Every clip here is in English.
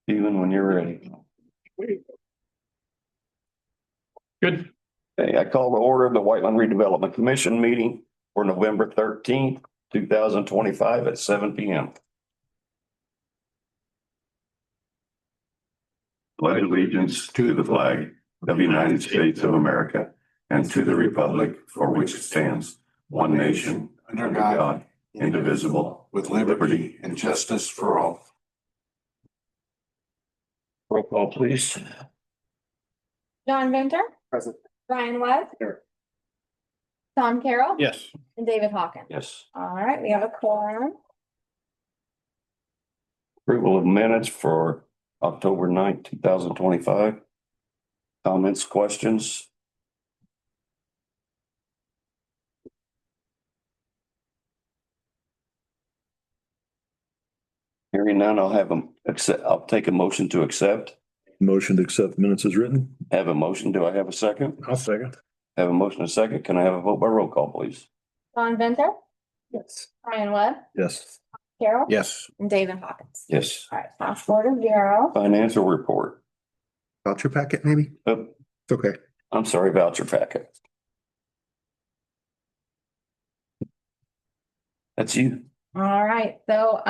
Even when you're ready. Good. Okay, I call the order of the Whiteland Redevelopment Commission meeting for November 13th, 2025 at 7 p.m. Pledge allegiance to the flag of the United States of America and to the republic for which it stands, one nation, under God, indivisible, with liberty and justice for all. Roll call, please. John Venter, Present. Brian Webb. Here. Tom Carroll. Yes. And David Hawkins. Yes. All right, we have a quorum. Approval of minutes for October 9th, 2025. Comments, questions? Hearing none, I'll take a motion to accept. Motion to accept minutes is written. Have a motion. Do I have a second? I'll second. Have a motion and a second. Can I have a vote by roll call, please? John Venter, Yes. Brian Webb, Yes. Carroll. Yes. And David Hawkins. Yes. All right, pass 4-0. Financial report. Voucher packet, maybe? Oh, It's okay. I'm sorry, voucher packet. That's you. All right, so,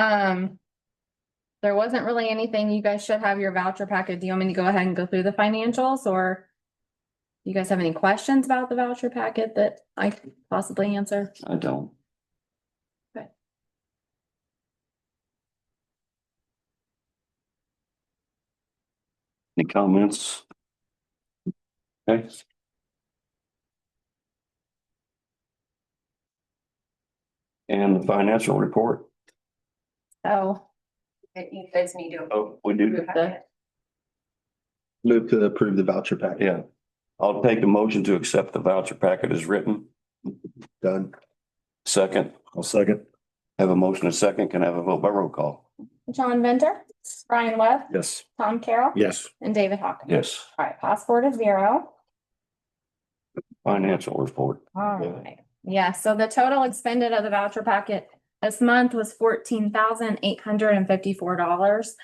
there wasn't really anything. You guys should have your voucher packet. Do you want me to go ahead and go through the financials, or you guys have any questions about the voucher packet that I could possibly answer? I don't. Okay. Any comments? Okay. And the financial report. So, You guys need to. Oh, we do. the Move to approve the voucher packet. Yeah. I'll take a motion to accept the voucher packet as written. Done. Second, I'll second. have a motion and a second. Can I have a vote by roll call? John Venter, Brian Webb, Yes. Tom Carroll. Yes. And David Hawkins. Yes. All right, pass 4-0. Financial report. All right. Yeah, so the total expended of the voucher packet this month was $14,854.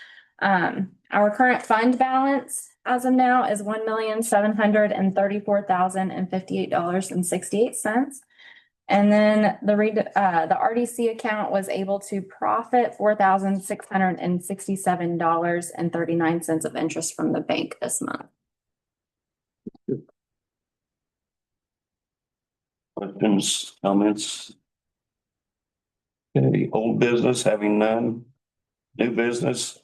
Our current fund balance as of now is $1,734,058.68. And then the RDC account was able to profit $4,667.39 of interest from the bank this month. Questions, comments? Okay, old business, having none. New business.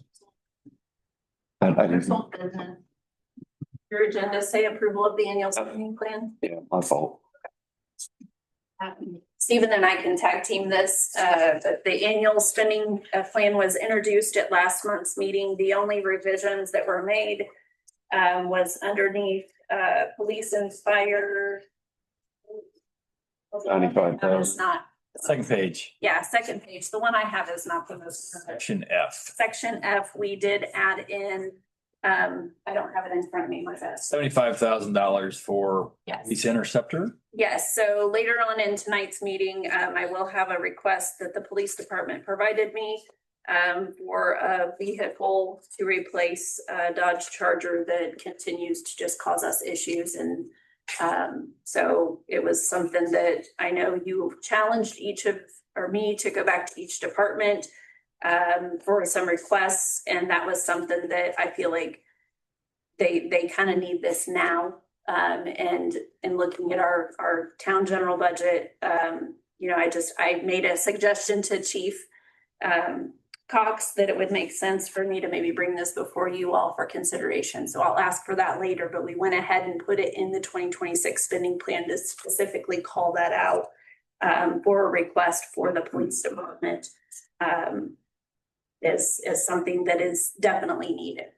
There's old business. Your agenda say approval of the annual spending plan. Yeah, my fault. Stephen and I can tag team this, but the annual spending plan was introduced at last month's meeting. The only revisions that were made was underneath police and fire. 95,000. That is not, Second page, yeah, second page. The one I have is not the most. section F. Section F, we did add in, I don't have it in front of me, my bad. $75,000 for Yes. police interceptor. Yes, so later on in tonight's meeting, I will have a request that the police department provided me for a vehicle to replace a Dodge Charger that continues to just cause us issues. And so it was something that I know you challenged me to go back to each department for some requests. And that was something that I feel like they kind of need this now. And looking at our town general budget, I made a suggestion to Chief Cox that it would make sense for me to maybe bring this before you all for consideration. So I'll ask for that later, but we went ahead and put it in the 2026 spending plan to specifically call that out for a request for the police department is something that is definitely needed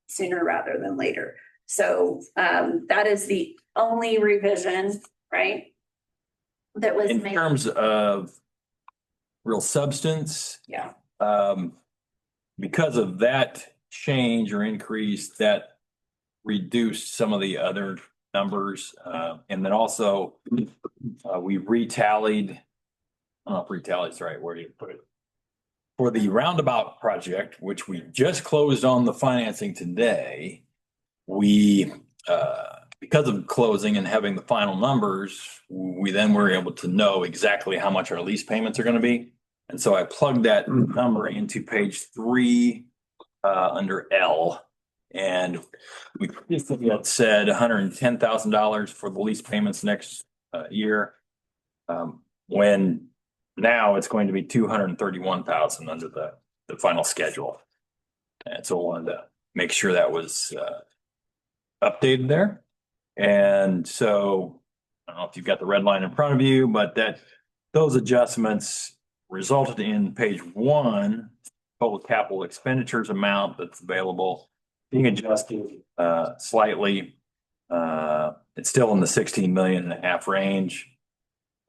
sooner rather than later. So that is the only revision, right? That was In made. terms of real substance, Yeah. because of that change or increase, that reduced some of the other numbers. And then also, we retallied, not retallied is the right word you put it. for the roundabout project, which we just closed on the financing today, we, because of closing and having the final numbers, we then were able to know exactly how much our lease payments are going to be. And so I plugged that number into page 3 under L. And we previously had said $110,000 for the lease payments next year. When now it's going to be 231,000 under the final schedule. And so I wanted to make sure that was updated there. And so I don't know if you've got the red line in front of you, but those adjustments resulted in page 1, total capital expenditures amount that's available being adjusted slightly. It's still in the 16.5 million range.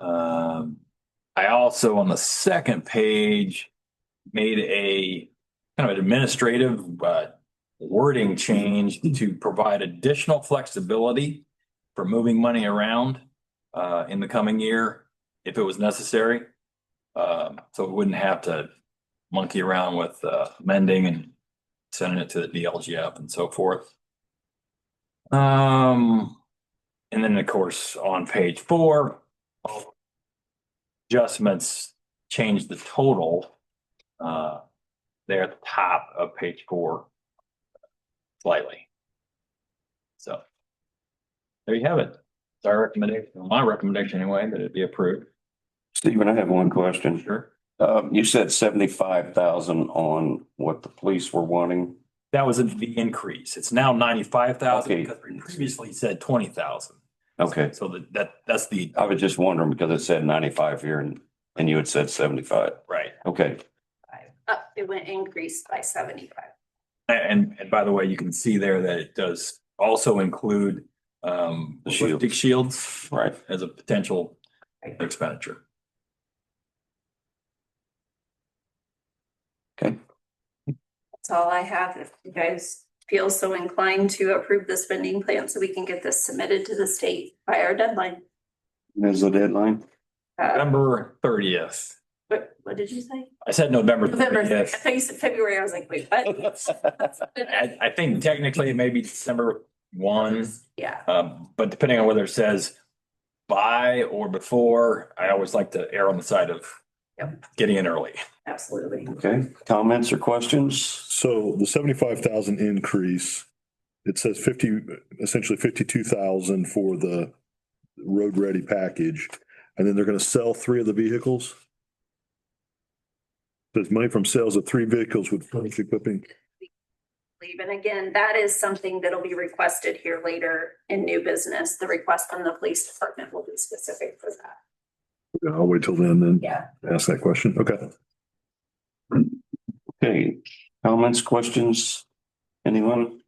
I also, on the second page, made a kind of an administrative wording change to provide additional flexibility for moving money around in the coming year if it was necessary. So we wouldn't have to monkey around with amending and sending it to the DLGF and so forth. And then, of course, on page 4, adjustments change the total there at the top of page 4 slightly. So there you have it. It's our recommendation, my recommendation anyway, that it be approved. Stephen, I have one question. Sure. You said 75,000 on what the police were wanting. That was the increase. It's now 95,000 Okay. because we previously said 20,000. Okay, So that's the, I was just wondering because it said 95 here and you had said 75. right. Okay, It went increased by 75. And by the way, you can see there that it does also include ballistic shields right. as a potential expenditure. Okay. That's all I have. If you guys feel so inclined to approve the spending plan so we can get this submitted to the state by our deadline. There's the deadline. November 30th. What did you say? I said November November. I 30th. thought you said February. I was like, wait, what? I think technically it may be December 1, Yeah, but depending on whether it says by or before, I always like to err on the side of getting in early. absolutely. Okay, comments or questions? So the 75,000 increase, it says essentially 52,000 for the road ready package. And then they're going to sell 3 of the vehicles. There's money from sales of 3 vehicles with furniture equipping. And again, that is something that'll be requested here later in new business. The request from the police department will be specific for that. I'll wait till then Yeah. ask that question. Okay. Okay, comments, questions? Anyone?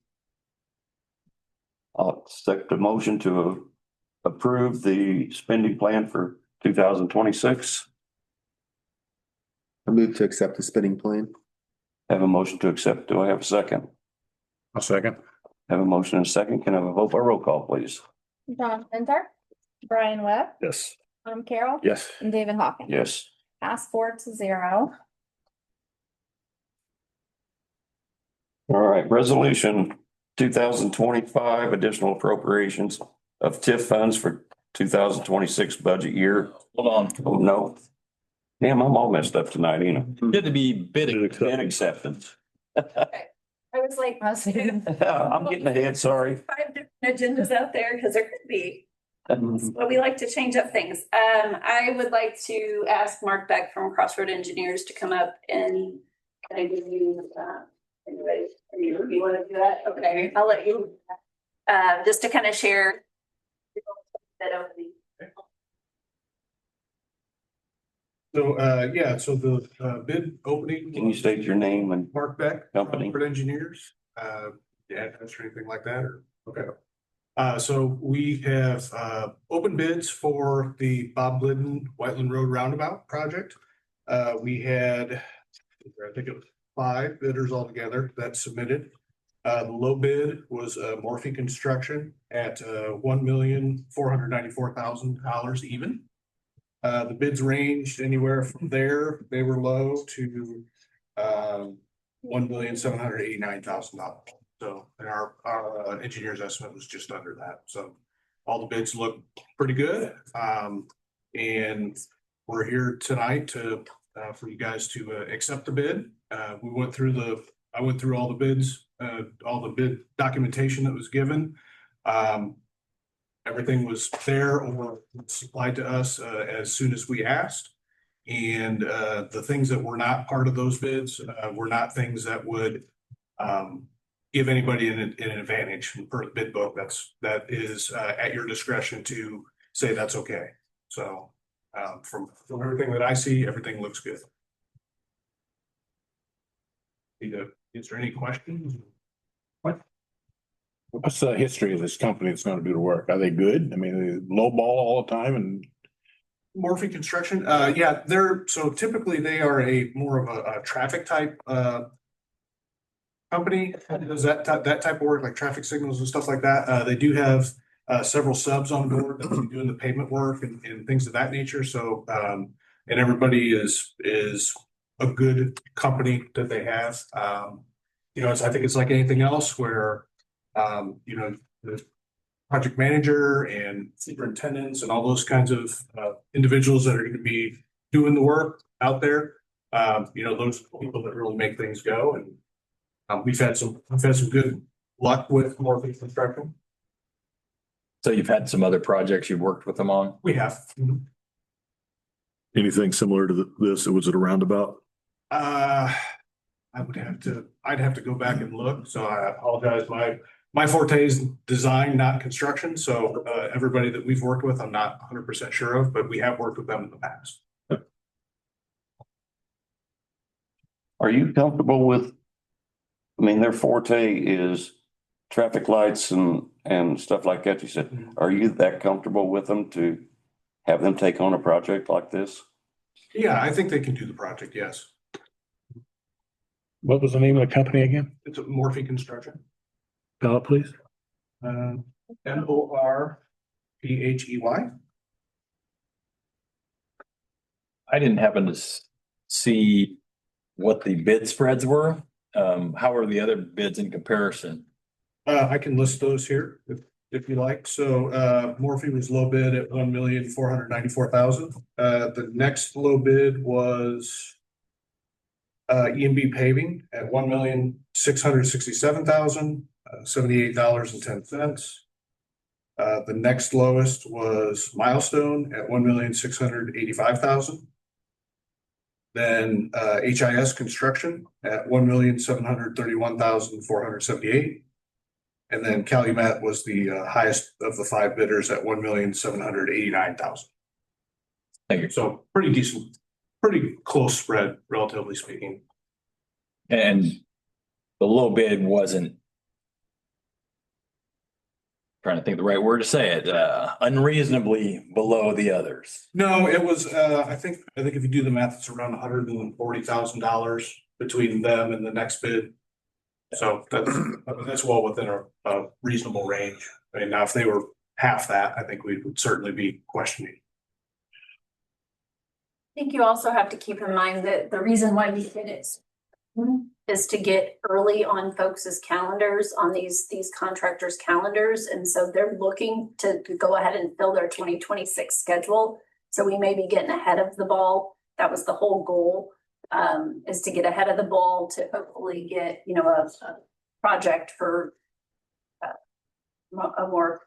I'll accept a motion to approve the spending plan for 2026. I move to accept the spending plan. Have a motion to accept. Do I have a second? A second. Have a motion and a second. Can I have a vote by roll call, please? John Spencer, Brian Webb, Yes. Tom Carroll, Yes. and David Hawkins. Yes. Pass 4-0. All right, resolution 2025 additional appropriations of TIF funds for 2026 budget year. Hold on. Oh, no. Damn, I'm all messed up tonight, ain't Good to be bidding. I? Bid acceptance. I was like, I'm getting ahead, sorry. 5 different agendas out there because there could be. But we like to change up things. I would like to ask Mark Beck from Crossroad Engineers to come up and kind of give you, anybody, you want to do that? Okay, I'll let you. Just to kind of share. That opening. So, so the bid opening. Can you state your name and Mark Beck. Company. For engineers, address or anything like that, or, okay. So we have, open bids for the Bob Glidden Whiteland Road Roundabout project. We had, I think it was 5 bidders altogether that submitted. The low bid was, Morphe Construction at, $1,494,000 even. The bids ranged anywhere from there, they were low, to $1,789,000. So, and our engineer's estimate was just under that. So all the bids look pretty good. And we're here tonight to, for you guys to accept the bid. I went through all the bids, all the bid documentation that was given. Everything was there or supplied to us as soon as we asked. And the things that were not part of those bids were not things that would give anybody an advantage per the bid book. That is at your discretion to say that's okay. So from everything that I see, everything looks good. Is there any questions? What's the history of this company that's gonna do the work? Are they good? I mean, they lowball all the time and Morphe Construction, yeah, so typically they are more of a traffic type company. Does that type of work, like traffic signals and stuff like that. They do have several subs on board that are doing the pavement work and things of that nature. So and everybody is a good company that they have. You know, I think it's like anything else where you know, the project manager and superintendents and all those kinds of individuals that are going to be doing the work out there. You know, those people that really make things go. And we've had some good luck with Morphe Construction. So you've had some other projects you've worked with them on? We have. Anything similar to this? Was it a roundabout? I'd have to go back and look. So I apologize. My forte is design, not construction. So everybody that we've worked with, I'm not 100% sure of, but we have worked with them in the past. Are you comfortable with, I mean, their forte is traffic lights and stuff like that, you said. Are you that comfortable with them to have them take on a project like this? Yeah, I think they can do the project, yes. what was the name of the company again? It's a Morphe Construction. Spell it, please. MORPHEY. I didn't happen to see what the bid spreads were. How are the other bids in comparison? I can list those here if you like. So Morphe was low bid at $1,494,000. The next low bid was EMB Paving at $1,667,000, $78.10. The next lowest was Milestone at $1,685,000. Then HIS Construction at $1,731,478. And then Calumet was the highest of the five bidders at $1,789,000. Thank you. So pretty decent, pretty close spread, relatively speaking. And the low bid wasn't, trying to think the right word to say it, unreasonably below the others. No, it was, I think if you do the math, it's around $140,000 between them and the next bid. So that's well within a reasonable range. I mean, now if they were half that, I think we would certainly be questioning. I think you also have to keep in mind that the reason why we did it is to get early on folks' calendars, on these contractors' calendars. And so they're looking to go ahead and fill their 2026 schedule. So we may be getting ahead of the ball. That was the whole goal, is to get ahead of the ball to hopefully get, you know, a project for a more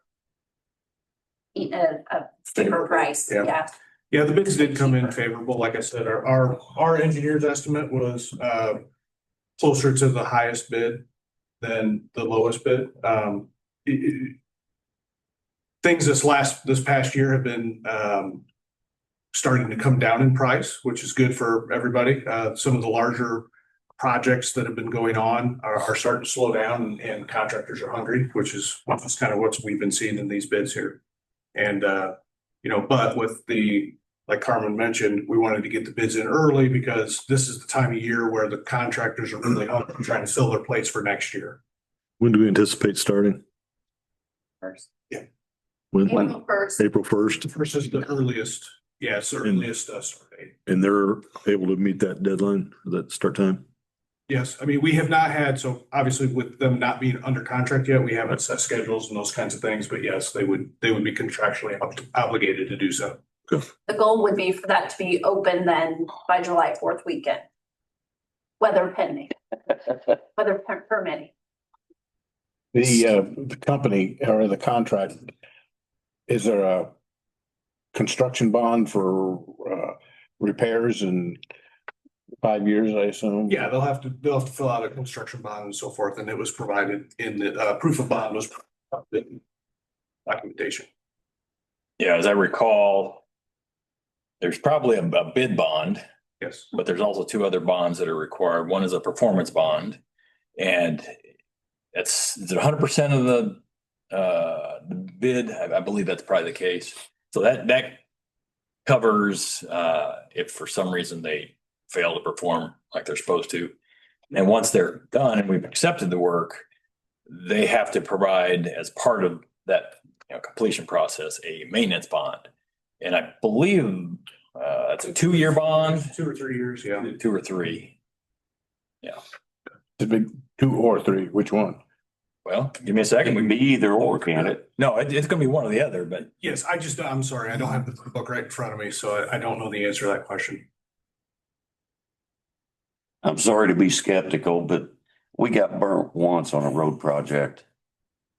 a cheaper price. Yeah. Yeah, the bids did come in favorable. Like I said, our engineer's estimate was closer to the highest bid than the lowest bid. Things this past year have been starting to come down in price, which is good for everybody. Some of the larger projects that have been going on are starting to slow down, and contractors are hungry, which is kind of what we've been seeing in these bids here. And you know, but with like Carmen mentioned, we wanted to get the bids in early because this is the time of year where the contractors are really hungry, trying to fill their plates for next year. When do we anticipate starting? First. Yeah. When? April 1st. April 1st. First is the earliest. Yeah, it's the earliest start date. And they're able to meet that deadline, that start time? Yes, I mean, we have not had, so obviously with them not being under contract yet, we haven't set schedules and those kinds of things, but yes, they would be contractually obligated to do so. The goal would be for that to be open then by July 4th weekend. Weather pending, weather permitting. The company or the contract, is there a construction bond for repairs in 5 years, I assume? Yeah, they'll have to fill out a construction bond and so forth, and it was provided in the proof of bond was provided in documentation. Yeah, as I recall, there's probably a bid bond, Yes, but there's also two other bonds that are required. One is a performance bond. And it's 100% of the bid. I believe that's probably the case. So that covers if for some reason they fail to perform like they're supposed to. And once they're done and we've accepted the work, they have to provide as part of that completion process a maintenance bond. And I believe that's a 2-year bond. 2 or 3 years, yeah. 2 or 3. It'd be 2 or 3, which one? Well, give me a second. It can be either or, can it? No, it's gonna be one or the other, but Yes, I'm sorry, I don't have the book right in front of me, so I don't know the answer to that question. I'm sorry to be skeptical, but we got burnt once on a road project.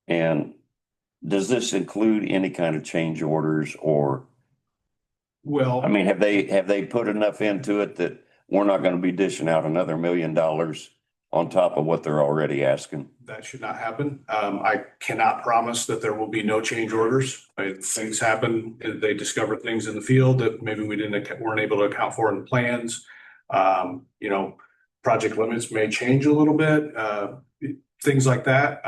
And does this include any kind of change orders or, Well, I mean, have they put enough into it that we're not going to be dishing out another $1 million on top of what they're already asking? that should not happen. I cannot promise that there will be no change orders. Things happen, they discover things in the field that maybe weren't able to account for in the plans. Project limits may change a little bit, things like that.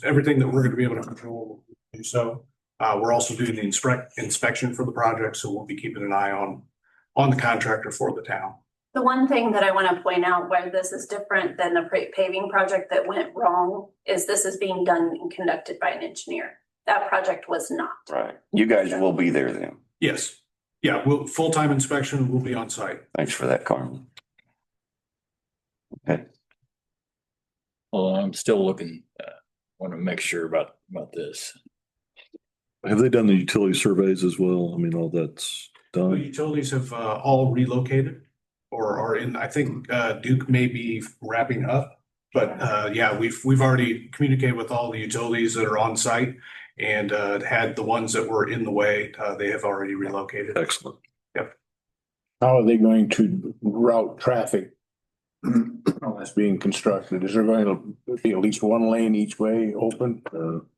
Everything that we're going to be able to control, we'll do so. We're also doing the inspection for the project, so we'll be keeping an eye on the contractor for the town. The one thing that I want to point out where this is different than the paving project that went wrong is this is being done and conducted by an engineer. That project was not. Right. You guys will be there then. Yes. Yeah, full-time inspection will be on site. Thanks for that, Carmen. Okay. well, I'm still looking, want to make sure about this. Have they done the utility surveys as well? I mean, all that's The done. utilities have all relocated or are in, I think Duke may be wrapping up. But yeah, we've already communicated with all the utilities that are on site and had the ones that were in the way, they have already relocated. Excellent. How are they going to route traffic that's being constructed? Is there going to be at least one lane each way open?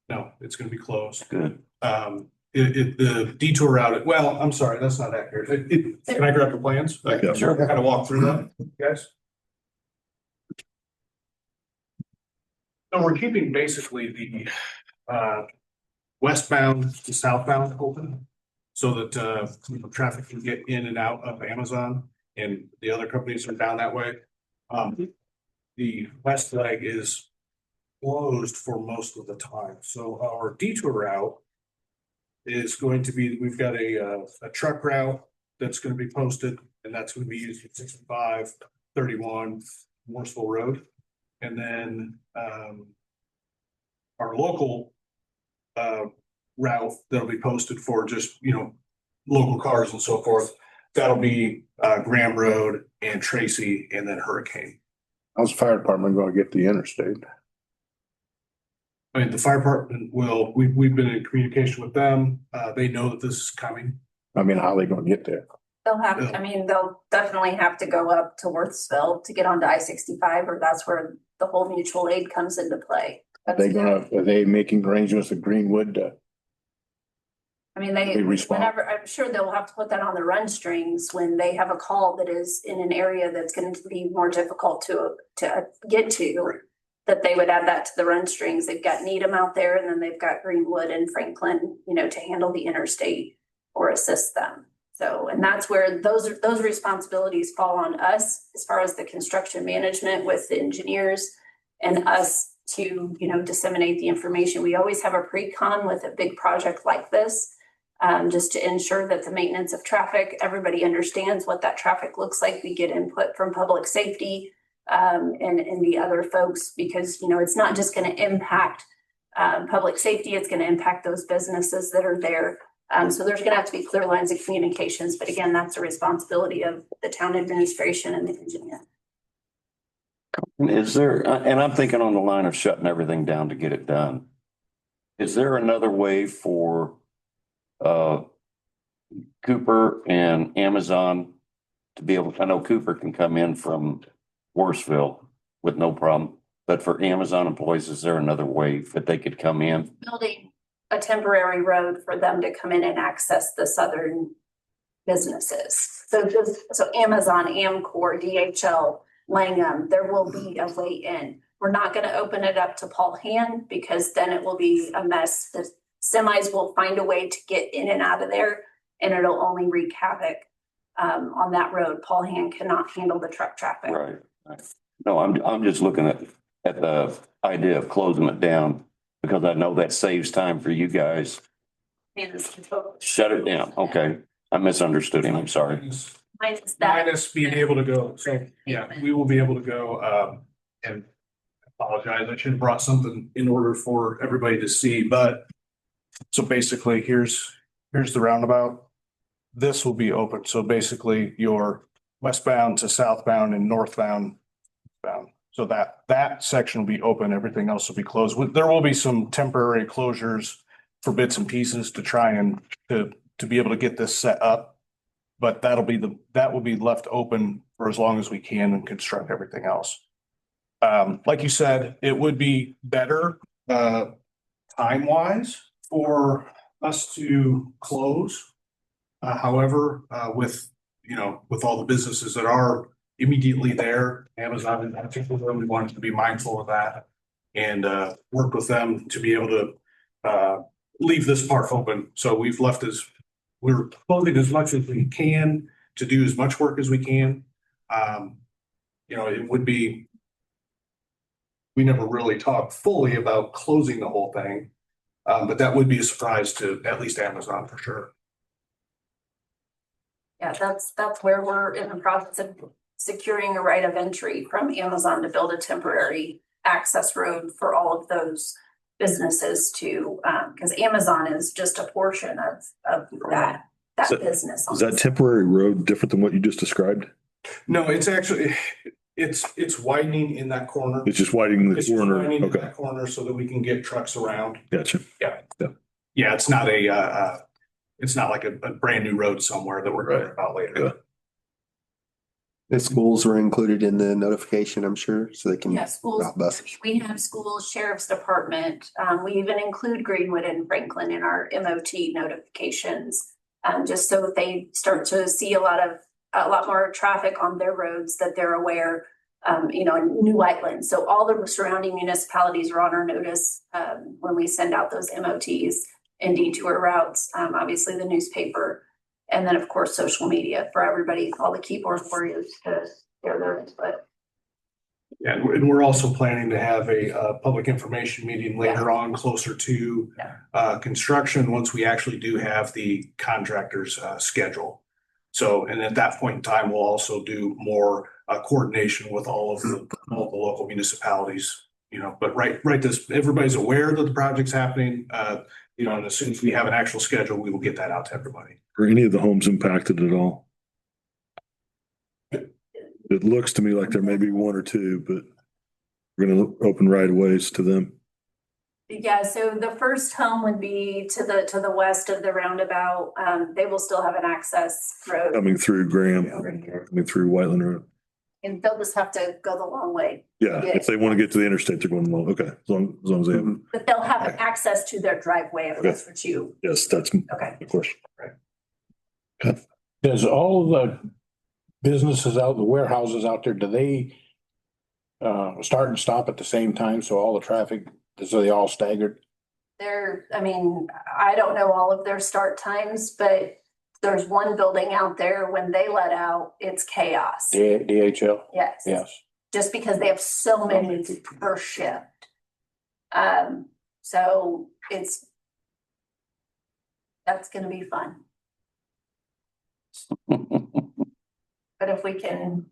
No, it's gonna be closed. Good. The detour route, well, I'm sorry, that's not accurate. Can I grab the plans? I can Sure. kind of walk through that, guys. So we're keeping basically the westbound to southbound open so that traffic can get in and out of Amazon and the other companies are down that way. The west leg is closed for most of the time. So our detour route is going to be, we've got a truck route that's going to be posted, and that's going to be used at 65, 31 Morrisville Road. And then our local route that'll be posted for just, local cars and so forth. That'll be Graham Road and Tracy and then Hurricane. How's the fire department going to get the interstate? I mean, the fire department we've been in communication with them. They know that this is coming. I mean, how are they going to get there? They'll definitely have to go up to Worthsville to get onto I-65, or that's where the whole mutual aid comes into play. Are they making arrangements with Greenwood to? They respond. Whenever, I'm sure they'll have to put that on the run strings when they have a call that is in an area that's going to be more difficult to get to, that they would add that to the run strings. They've got Needham out there, and then they've got Greenwood and Franklin, to handle the interstate or assist them. So, and that's where those responsibilities fall on us as far as the construction management with the engineers and us to, disseminate the information. We always have a pre-con with a big project like this, just to ensure that the maintenance of traffic, everybody understands what that traffic looks like. We get input from public safety and the other folks, because, you know, it's not just gonna impact public safety, it's gonna impact those businesses that are there. So there's gonna have to be clear lines of communications, but again, that's a responsibility of the town administration and the engineer. Is there, and I'm thinking on the line of shutting everything down to get it done. Is there another way for Cooper and Amazon to be able, I know Cooper can come in from Worsville with no problem, but for Amazon employees, is there another way that they could come in? Building a temporary road for them to come in and access the southern businesses. So Amazon, Amcor, DHL, Langham, there will be a way in. We're not gonna open it up to Paul Hand because then it will be a mess. The semis will find a way to get in and out of there and it'll only wreak havoc on that road. Paul Hand cannot handle the truck traffic. Right. No, I'm just looking at the idea of closing it down because I know that saves time for you guys. Shut it down. Okay. I misunderstood him. I'm sorry. Minus that. Minus being able to go. So, yeah, we will be able to go, and apologize. I should have brought something in order for everybody to see, but so basically here's the roundabout. This will be open. So basically your westbound to southbound and northbound bound. So that section will be open. Everything else will be closed. There will be some temporary closures for bits and pieces to try and to be able to get this set up. But that will be left open for as long as we can and construct everything else. Like you said, it would be better time wise for us to close. However, with all the businesses that are immediately there, Amazon in particular, we wanted to be mindful of that and work with them to be able to leave this part open. So we're closing as much as we can to do as much work as we can. It would be, we never really talked fully about closing the whole thing, but that would be a surprise to at least Amazon for sure. Yeah, that's where we're in the process of securing a right of entry from Amazon to build a temporary access road for all of those businesses to, because Amazon is just a portion of that business. Is that temporary road different than what you just described? No, it's actually, it's widening in that corner. It's just widening the It's just corner. widening in Okay, that corner so that we can get trucks around. gotcha. Yeah, it's not it's not like a brand new road somewhere that we're talking about later. Yeah. The schools were included in the notification, I'm sure, so they can. Yeah, schools, route buses. we have schools, sheriff's department, we even include Greenwood and Franklin in our MOT notifications. Just so if they start to see a lot more traffic on their roads, that they're aware, in New Whiteland. So all the surrounding municipalities are on our notice, when we send out those MOTs and detour routes, obviously the newspaper. And then, of course, social media for everybody, all the keyboard warriors to share their input. Yeah, and we're also planning to have a public information meeting later on, closer to construction, once we actually do have the contractor's schedule. So, and at that point in time, we'll also do more coordination with all the local municipalities, but right, everybody's aware that the project's happening, and as soon as we have an actual schedule, we will get that out to everybody. Are any of the homes impacted at all? It looks to me like there may be one or two, but we're gonna open right of ways to them. Yeah, so the first home would be to the west of the roundabout. They will still have an access road. Coming through Graham, coming through Whiteland Road. And they'll just have to go the long way. Yeah, if they want to get to the interstate, they're going along. Okay, as long as they have. But they'll have access to their driveway if that's what you, Yes, that's okay. the question. Does all of the businesses out, the warehouses out there, do they start and stop at the same time? So all the traffic, so they all staggered? I don't know all of their start times, but there's one building out there, when they let out, it's chaos. DHL? Yes. Yes. Just because they have so many per shift. So that's gonna be fun. But if we can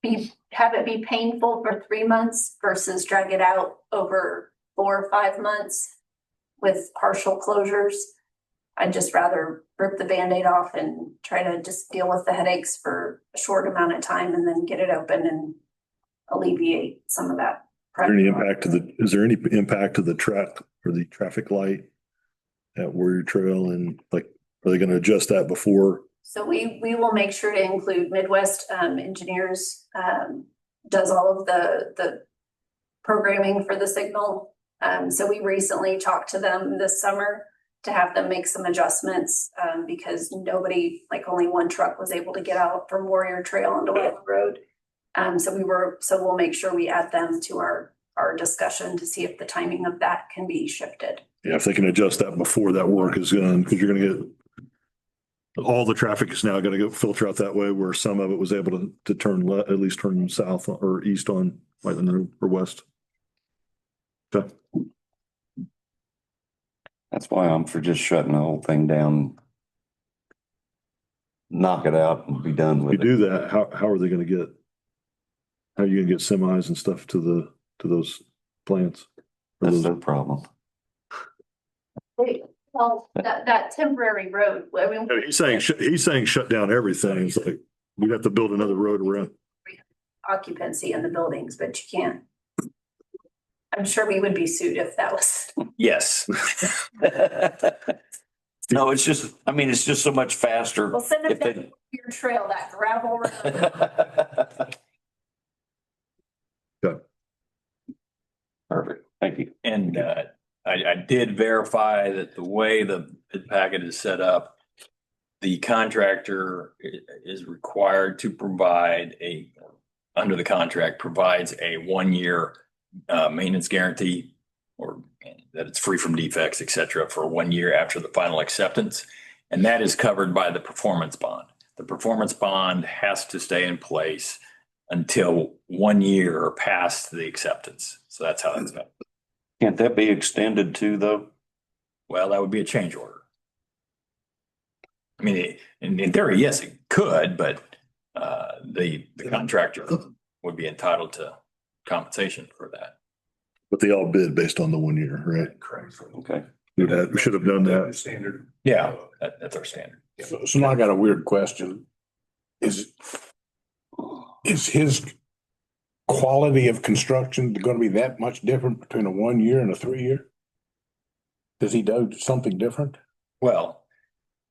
be have it be painful for 3 months versus drag it out over 4 or 5 months with partial closures. I'd just rather rip the Band-Aid off and try to just deal with the headaches for a short amount of time and then get it open and alleviate some of that. Is there any impact to the track or the traffic light at Warrior Trail, and like, are they gonna adjust that before? So we will make sure to include Midwest Engineers, does all of the programming for the signal. So we recently talked to them this summer to have them make some adjustments, because like only one truck was able to get out from Warrior Trail onto Whiteland Road. So we'll make sure we add them to our discussion to see if the timing of that can be shifted. Yeah, if they can adjust that before that work is done, because you're gonna get all the traffic is now gonna go filter out that way, where some of it was able to turn at least turn south or east on Whiteland Road or west. Okay. That's why I'm for just shutting the whole thing down. Knock it out and be done If with you it. do that, how are they gonna get? How are you gonna get semis and stuff to those plants? Or That's those- no problem. Well, that temporary road, I mean. No, he's saying shut down everything. It's like, we'd have to build another road around. Occupancy in the buildings, but you can't. I'm sure we would be sued if that was. Yes. No, it's just, I mean, it's just so much faster. Well, send it if down they- your trail, that gravel road. Perfect, thank you. And I did verify that the way the bid packet is set up, the contractor is required to provide under the contract, provides a 1-year maintenance guarantee, or that it's free from defects, et cetera, for 1 year after the final acceptance. And that is covered by the performance bond. The performance bond has to stay in place until 1 year past the acceptance. So that's how that's done. Can't that be extended too, though? Well, that would be a change order. I mean, in theory, yes, it could, but the contractor would be entitled to compensation for that. But they all bid based on the 1 year, right? Correct. Okay. We should have done that. Standard. Yeah, that's our standard. So now I got a weird question. Is his quality of construction gonna be that much different between a 1 year and a 3 year? Does he do something different? Well,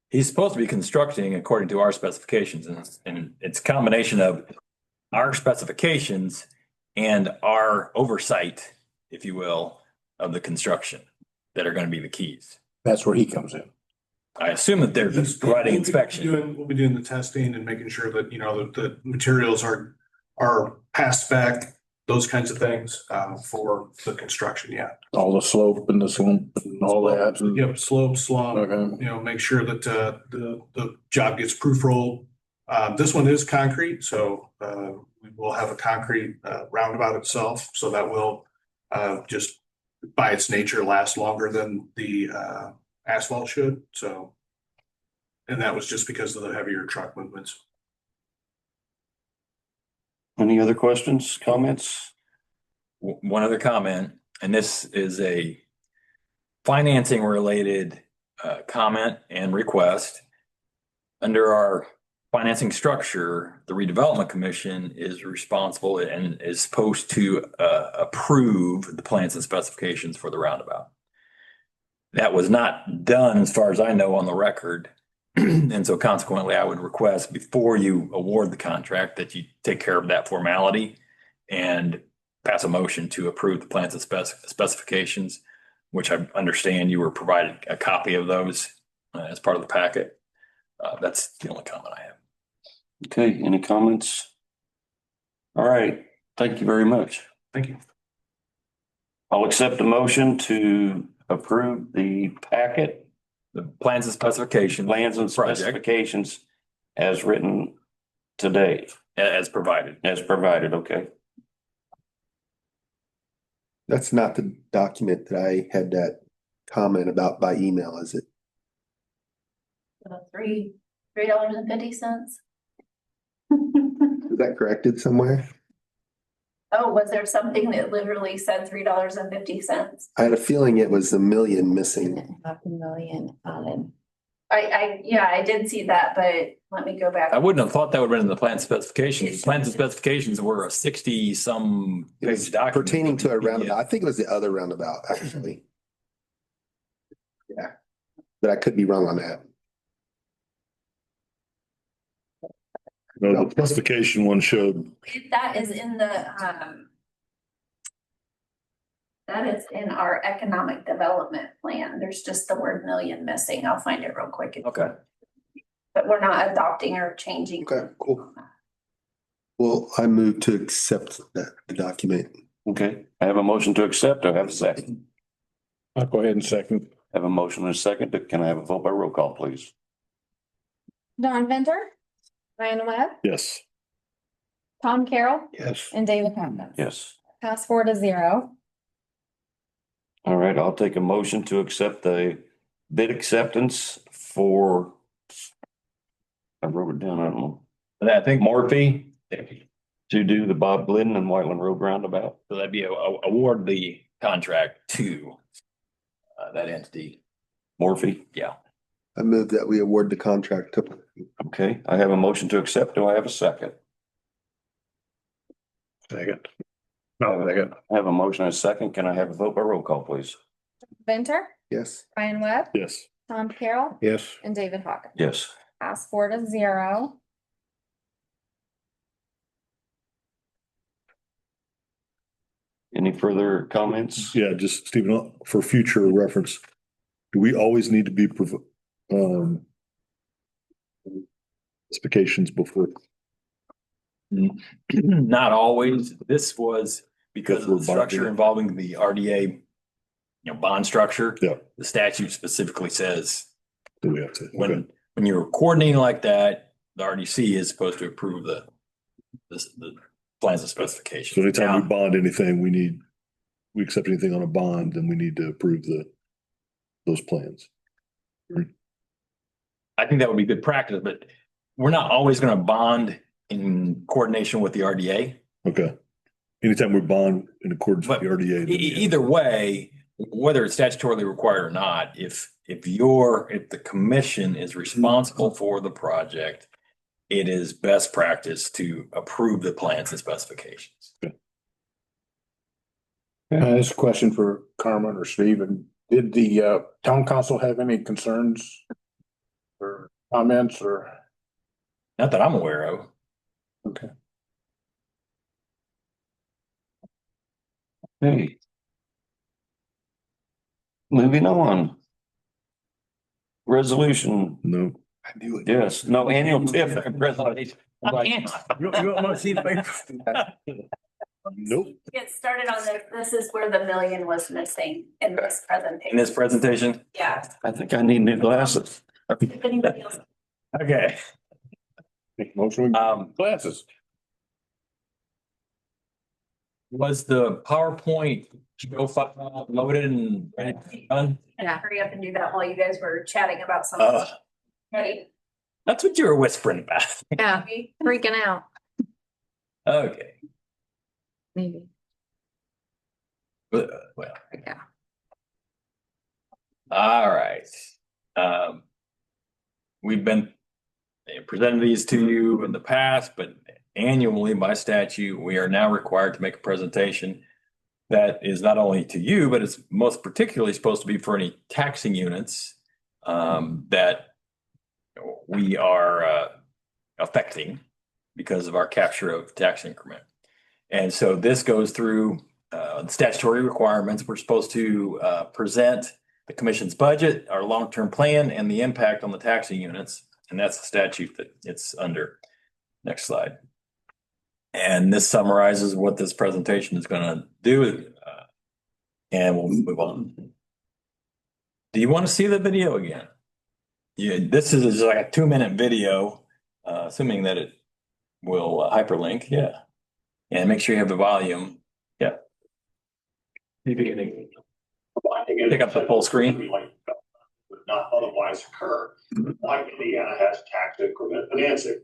he's supposed to be constructing according to our specifications, and it's a combination of our specifications and our oversight, if you will, of the construction that are going to be the keys. That's where he comes in. I assume that they're providing inspection. We'll be doing the testing and making sure that, the materials are past spec, those kinds of things, for the construction, yeah. All the slope and the slump and all that. Yep, slope, slump, Okay. make sure that, the job gets proof rolled. This one is concrete, so, we will have a concrete, roundabout itself, so that will, just by its nature last longer than the, asphalt should, so. And that was just because of the heavier truck movements. Any other questions, comments? One other comment, and this is a financing related comment and request. Under our financing structure, the redevelopment commission is responsible and is supposed to approve the plans and specifications for the roundabout. That was not done, as far as I know, on the record. And so consequently, I would request before you award the contract that you take care of that formality and pass a motion to approve the plans and specifications, which I understand you were provided a copy of those as part of the packet. That's the only comment I have. Okay, any comments? All right, thank you very much. Thank you. I'll accept a motion to approve the packet, The plans and specifications. plans and Project. specifications as written today, As provided. as provided, okay? That's not the document that I had that comment about by email, is it? $3.50. Is that corrected somewhere? Oh, was there something that literally said $3.50? I had a feeling it was a million missing. Half a million added. Yeah, I did see that, but let me go back. I wouldn't have thought that would have been in the plan specifications. Plans and specifications were a 60-some It was page document. pertaining to a roundabout. I think it was the other roundabout, actually. Yeah, but I could be wrong on that. No, the specification one showed, That is in that is in our economic development plan. There's just the word million missing. I'll find it real quick. Okay. But we're not adopting or changing. Okay, cool. Well, I move to accept the document. Okay, I have a motion to accept. Do I have a second? I'll go ahead and second. I have a motion and a second. Can I have a vote by roll call, please? Don Venter, Ryan Webb, yes. Tom Carroll, Yes. and David Hopkins. Yes. Pass 4-0. All right, I'll take a motion to accept the bid acceptance for. I wrote it down, I don't know. And I think Morphe to do the Bob Glidden and Whiteland Road roundabout. so that'd be award the contract to that entity. Morphe, Yeah. I move that we award the contract to. okay, I have a motion to accept. Do I have a second? Second. No, second. I have a motion and a second. Can I have a vote by roll call, please? Venter, Yes. Ryan Webb, Yes. Tom Carroll, Yes. and David Hawkins. Yes. Pass 4-0. Any further comments? Yeah, just Stephen, for future reference, do we always need to be specifications before? Not always. This was because of the Because we're structure bonding. involving the RDA, bond structure. Yeah. The statute specifically says Do we have to? Okay. when you're coordinating like that, the RDC is supposed to approve the plans and specifications. So anytime we Now, bond anything, we accept anything on a bond, then we need to approve those plans. I think that would be good practice, but we're not always going to bond in coordination with the RDA. Okay. Anytime we bond in accordance with But the RDA. then we- Either way, whether it's statutorily required or not, if the commission is responsible for the project, it is best practice to approve the plans and specifications. This is a question for Carmen or Stephen. Did the town council have any concerns or comments or? Not that I'm aware of. Okay. Hey. Moving on. Resolution, No. I knew it. yes, no annual TIF presentation. You want to see the Nope. Get started on this. This is where the million was missing in this presentation. In this presentation? Yeah. I think I need new glasses. If anybody else. Okay. Make a motion with glasses. Was the PowerPoint go file loaded and ready to be done? Yeah. Hurry up and do that while you guys were chatting about something. Ready? That's what you were whispering about. Yeah, freaking out, Okay. maybe. Well, Yeah. all right. We've been presenting these to you in the past, but annually by statute, we are now required to make a presentation that is not only to you, but it's most particularly supposed to be for any taxing units that we are affecting because of our capture of tax increment. And so this goes through the statutory requirements. We're supposed to present the commission's budget, our long-term plan, and the impact on the taxing units. And that's the statute that it's under. Next slide. And this summarizes what this presentation is going to do. And we'll move on. Do you want to see the video again? Yeah, this is like a 2-minute video, assuming that it will hyperlink. Yeah. And make sure you have the volume. Yeah. Maybe you can pick up the full screen. Would not otherwise occur. Like Indiana has tax increment financing.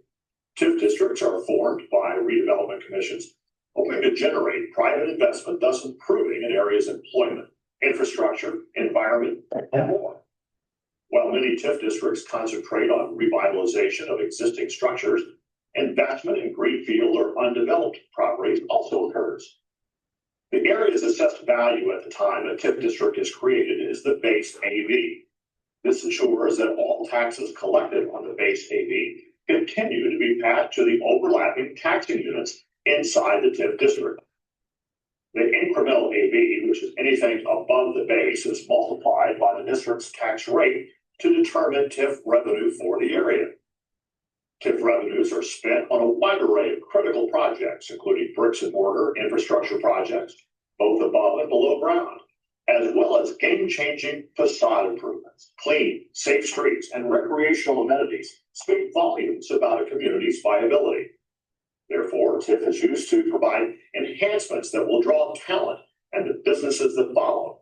TIF districts are formed by redevelopment commissions hoping to generate private investment, thus improving an area's employment, infrastructure, environment, and more. While many TIF districts concentrate on revitalization of existing structures, investment in greenfield or undeveloped properties also occurs. The area's assessed value at the time a TIF district is created is the base AV. This ensures that all taxes collected on the base AV continue to be passed to the overlapping taxing units inside the TIF district. The incremental AV, which is anything above the base, is multiplied by the district's tax rate to determine TIF revenue for the area. TIF revenues are spent on a wide array of critical projects, including bricks and mortar infrastructure projects, both above and below ground, as well as game-changing facade improvements. Clean, safe streets, and recreational amenities speak volumes about a community's viability. Therefore, TIF is used to provide enhancements that will draw talent and the businesses that follow.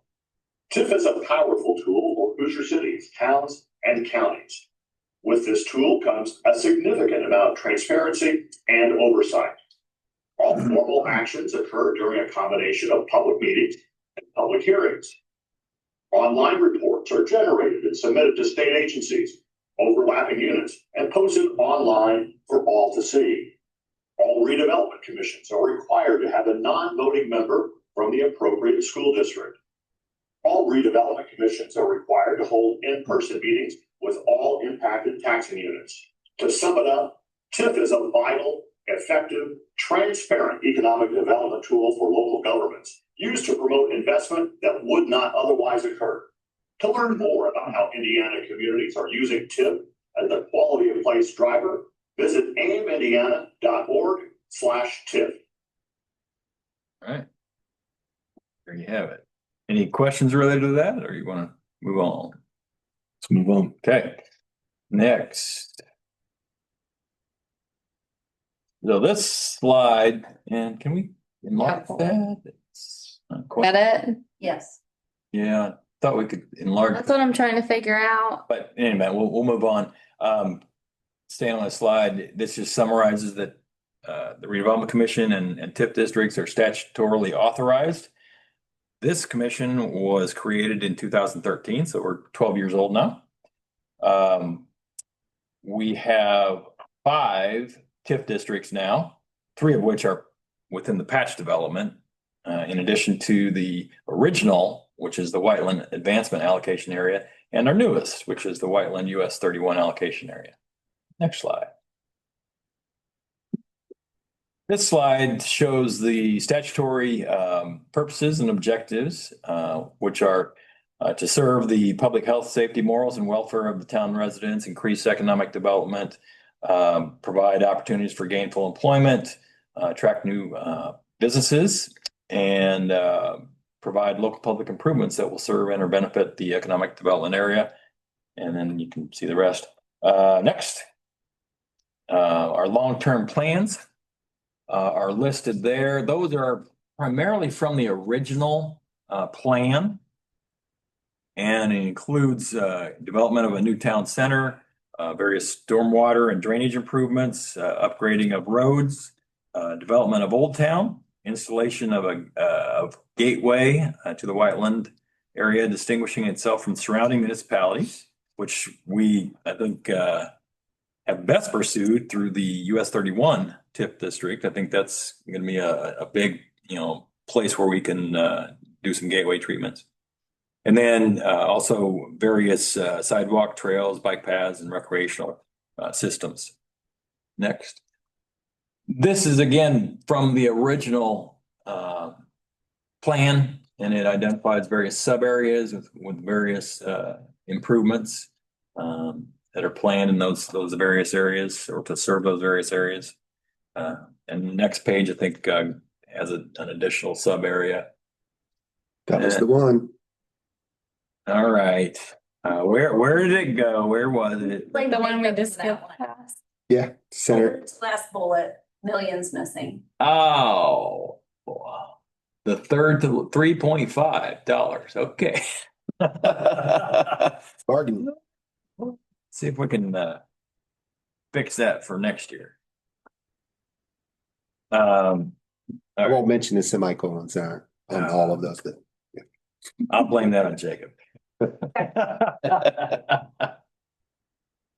TIF is a powerful tool for Hoosier cities, towns, and counties. With this tool comes a significant amount of transparency and oversight. All formal actions occur during a combination of public meetings and public hearings. Online reports are generated and submitted to state agencies, overlapping units, and posted online for all to see. All redevelopment commissions are required to have a non-voting member from the appropriate school district. All redevelopment commissions are required to hold in-person meetings with all impacted taxing units. To sum it up, TIF is a vital, effective, transparent economic development tool for local governments used to promote investment that would not otherwise occur. To learn more about how Indiana communities are using TIF as a quality of life driver, visit aimindiana.org/TIF. All right. There you have it. Any questions related to that, or you want to move on? Let's move on. Okay, next. So this slide, and can we enlarge that? It's not quite- Get it? Yes. Yeah, thought we could enlarge, That's what I'm trying to figure out. but anyway, we'll move on. Staying on the slide, this just summarizes that the redevelopment commission and TIF districts are statutorily authorized. This commission was created in 2013, so we're 12 years old now. We have 5 TIF districts now, 3 of which are within the patch development, in addition to the original, which is the Whiteland Advancement Allocation Area, and our newest, which is the Whiteland US 31 Allocation Area. Next slide. This slide shows the statutory purposes and objectives, which are to serve the public health, safety, morals, and welfare of the town residents, increase economic development, provide opportunities for gainful employment, attract new businesses, and provide local public improvements that will serve and or benefit the economic development area. And then you can see the rest. Next, our long-term plans are listed there. Those are primarily from the original plan. And it includes development of a new town center, various stormwater and drainage improvements, upgrading of roads, development of Old Town, installation of a gateway to the Whiteland area, distinguishing itself from surrounding municipalities, which we, I think, have best pursued through the US 31 TIF district. I think that's going to be a big, place where we can do some gateway treatments. And then also various sidewalk trails, bike paths, and recreational systems. Next. This is again from the original plan, and it identifies various sub areas with various improvements that are planned in those various areas, or to serve those various areas. And the next page, I think, has an additional sub area. That was the one. All right. Where did it go? Where was it? Like the one we just That skipped one. past. Yeah, center. Last bullet, millions missing. Oh, the third to $3.5. Okay. Bargain. See if we can fix that for next year. I won't mention the semicolons on all of those, but I'll blame that on Jacob.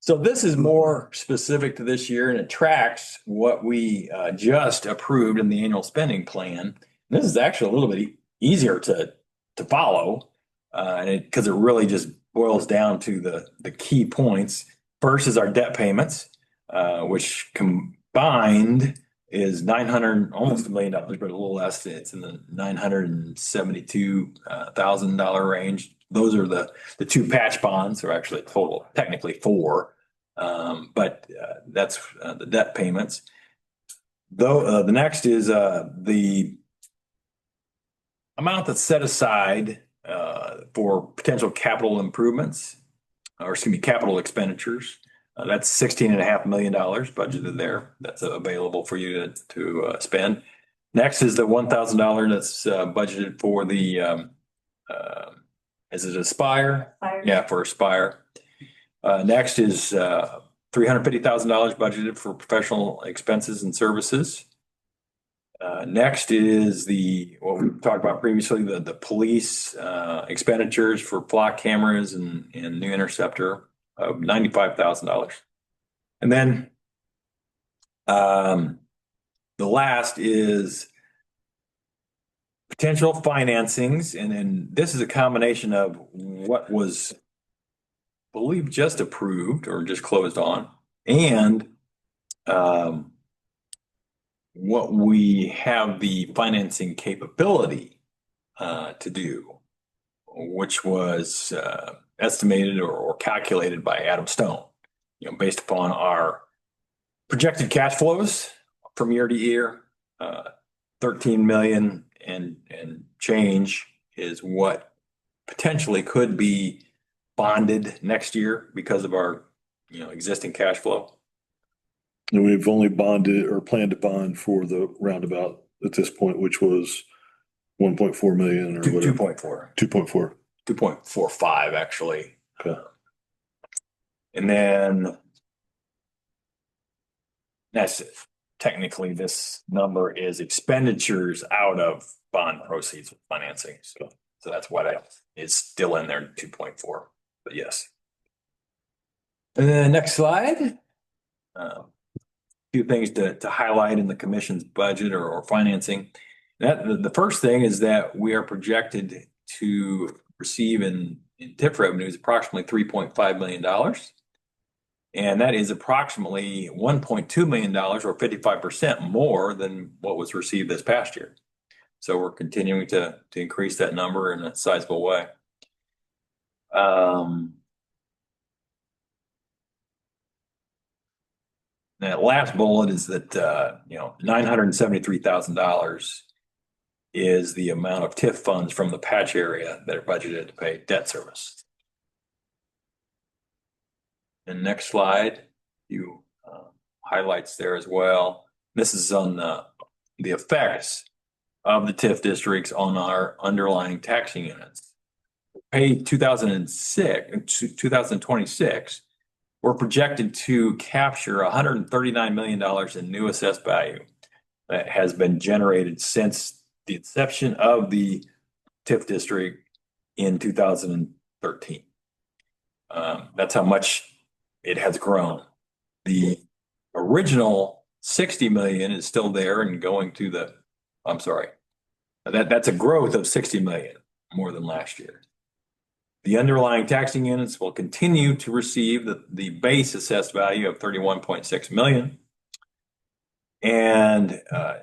So this is more specific to this year and it tracks what we just approved in the annual spending plan. This is actually a little bit easier to follow, because it really just boils down to the key points. First is our debt payments, which combined is almost $1 million, but a little less. It's in the $972,000 range. Those are the two patch bonds, or actually total, technically four. But that's the debt payments. Though the next is the amount that's set aside for potential capital improvements, or excuse me, capital expenditures. That's $16.5 million budgeted there. That's available for you to spend. Next is the $1,000 that's budgeted for the is it Aspire? Aspire. Yeah, for Aspire. Next is $350,000 budgeted for professional expenses and services. Next is what we talked about previously, the police expenditures for flock cameras and new interceptor of $95,000. And then the last is potential financings. And then this is a combination of what was, I believe, just approved or just closed on, and what we have the financing capability to do, which was estimated or calculated by Adam Stone, based upon our projected cash flows from year to year. 13 million and change is what potentially could be bonded next year because of our existing cash flow. And we've only bonded or planned to bond for the roundabout at this point, which was 1.4 million or whatever. 2.4. 2.4. 2.45 actually. Okay. And then that's technically this number is expenditures out of bond proceeds of financing. So that's what is still in there, 2.4, but yes. And then next slide. A few things to highlight in the commission's budget or financing. The first thing is that we are projected to receive in TIF revenues approximately $3.5 million. And that is approximately $1.2 million or 55% more than what was received this past year. So we're continuing to increase that number in a sizable way. That last bullet is that $973,000 is the amount of TIF funds from the patch area that are budgeted to pay debt service. And next slide, you highlights there as well. This is on the effects of the TIF districts on our underlying taxing units. Pay 2026, we're projected to capture $139 million in new assessed value that has been generated since the inception of the TIF district in 2013. That's how much it has grown. The original 60 million is still there and going to that's a growth of 60 million more than last year. The underlying taxing units will continue to receive the base assessed value of 31.6 million. And I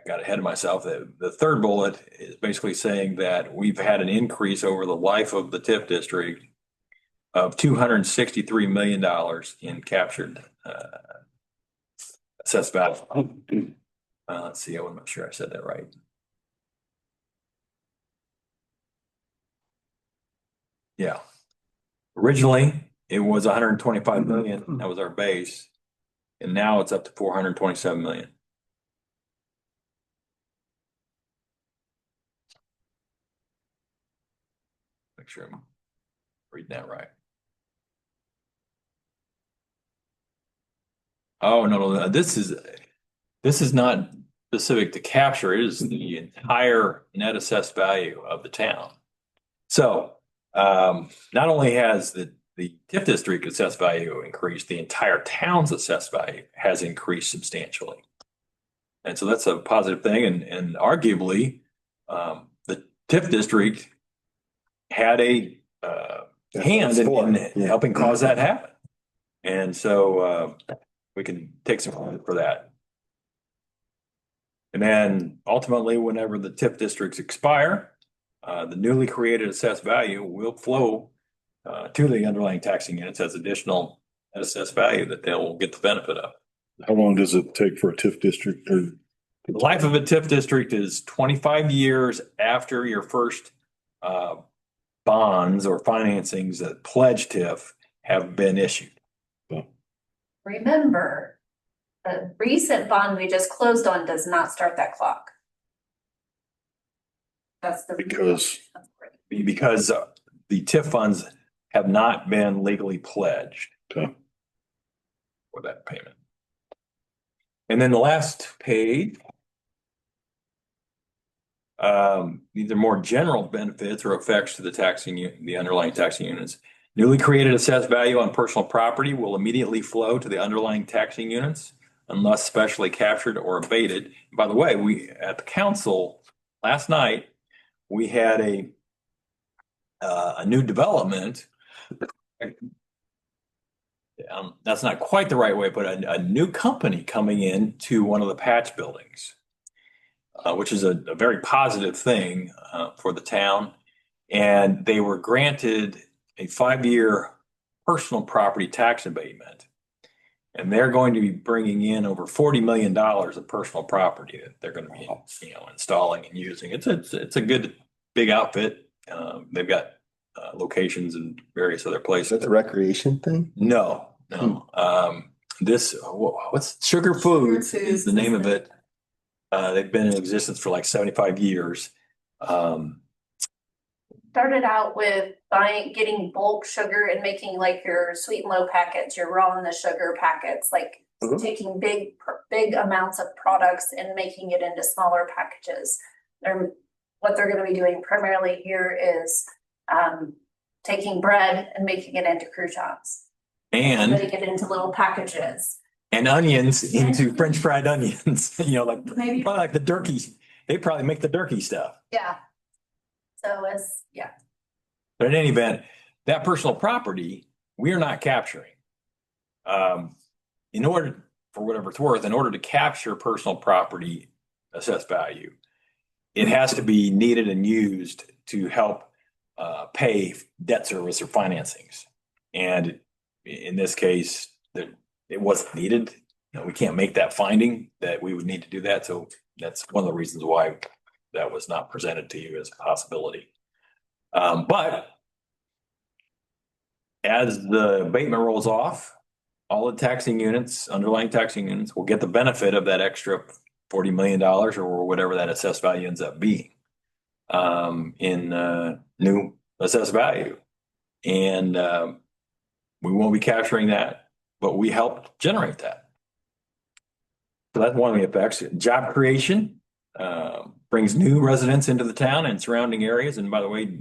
got ahead of myself. The third bullet is basically saying that we've had an increase over the life of the TIF district of $263 million in captured assessed value. Let's see, I want to make sure I said that right. Yeah. Originally, it was 125 million. That was our base. And now it's up to 427 million. Make sure I'm reading that right. Oh, no, this is not specific to capture. It is the entire net assessed value of the town. So not only has the TIF district assessed value increased, the entire town's assessed value has increased substantially. And so that's a positive thing. And arguably, the TIF district had a hand in helping cause that happen. And so we can take some credit for that. And then ultimately, whenever the TIF districts expire, the newly created assessed value will flow to the underlying taxing units as additional assessed value that they'll get the benefit of. How long does it take for a TIF district or? The life of a TIF district is 25 years after your first bonds or financings that pledge TIF have been issued. Remember, the recent bond we just closed on does not start that clock. That's the. Because the TIF funds have not been legally pledged Okay. for that payment. And then the last page, these are more general benefits or effects to the underlying taxing units. Newly created assessed value on personal property will immediately flow to the underlying taxing units unless specially captured or abated. By the way, we at the council last night, we had a new development. That's not quite the right way, but a new company coming into one of the Patch buildings, which is a very positive thing for the town. And they were granted a 5-year personal property tax abatement. And they're going to be bringing in over $40 million of personal property that they're going to be, installing and using. It's a good big outfit. They've got locations in various other places. Is that the recreation thing? No. What's Sugar Foods is the name of it. They've been in existence for like 75 years. Started out with getting bulk sugar and making like your sweet and low packets, your raw and the sugar packets, like taking big amounts of products and making it into smaller packages. What they're going to be doing primarily here is taking bread and making it into croutons. And putting it into little packages. And onions into French fried onions, Maybe. probably like the turkey. They probably make the turkey stuff. Yeah. So But in any event, that personal property, we are not capturing. In order, for whatever it's worth, in order to capture personal property assessed value, it has to be needed and used to help pay debt service or financings. And in this case, it wasn't needed. We can't make that finding that we would need to do that. So that's one of the reasons why that was not presented to you as a possibility. But as the abatement rolls off, all the taxing units, underlying taxing units, will get the benefit of that extra $40 million or whatever that assessed value ends up being in new assessed value. And we won't be capturing that, but we helped generate that. So that's one of the effects. Job creation brings new residents into the town and surrounding areas. And by the way,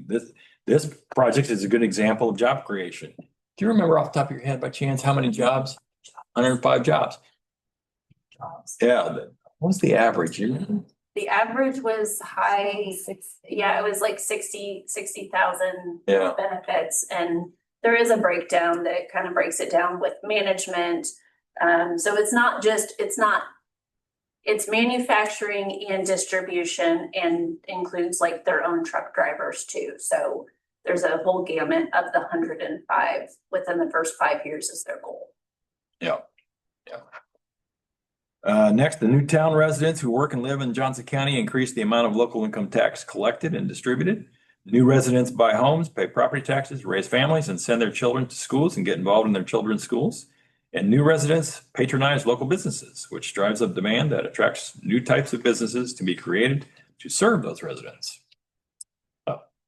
this project is a good example of job creation. Do you remember off the top of your head by chance how many jobs? 105 jobs. Yeah. What was the average? the average was high. Yeah, it was like 60,000 Yeah. benefits. And there is a breakdown that kind of breaks it down with management. So it's manufacturing and distribution and includes like their own truck drivers too. So there's a whole gamut of the 105 within the first 5 years is their goal. Yeah. Next, the Newtown residents who work and live in Johnson County increase the amount of local income tax collected and distributed. New residents buy homes, pay property taxes, raise families, and send their children to schools and get involved in their children's schools. And new residents patronize local businesses, which drives up demand that attracts new types of businesses to be created to serve those residents.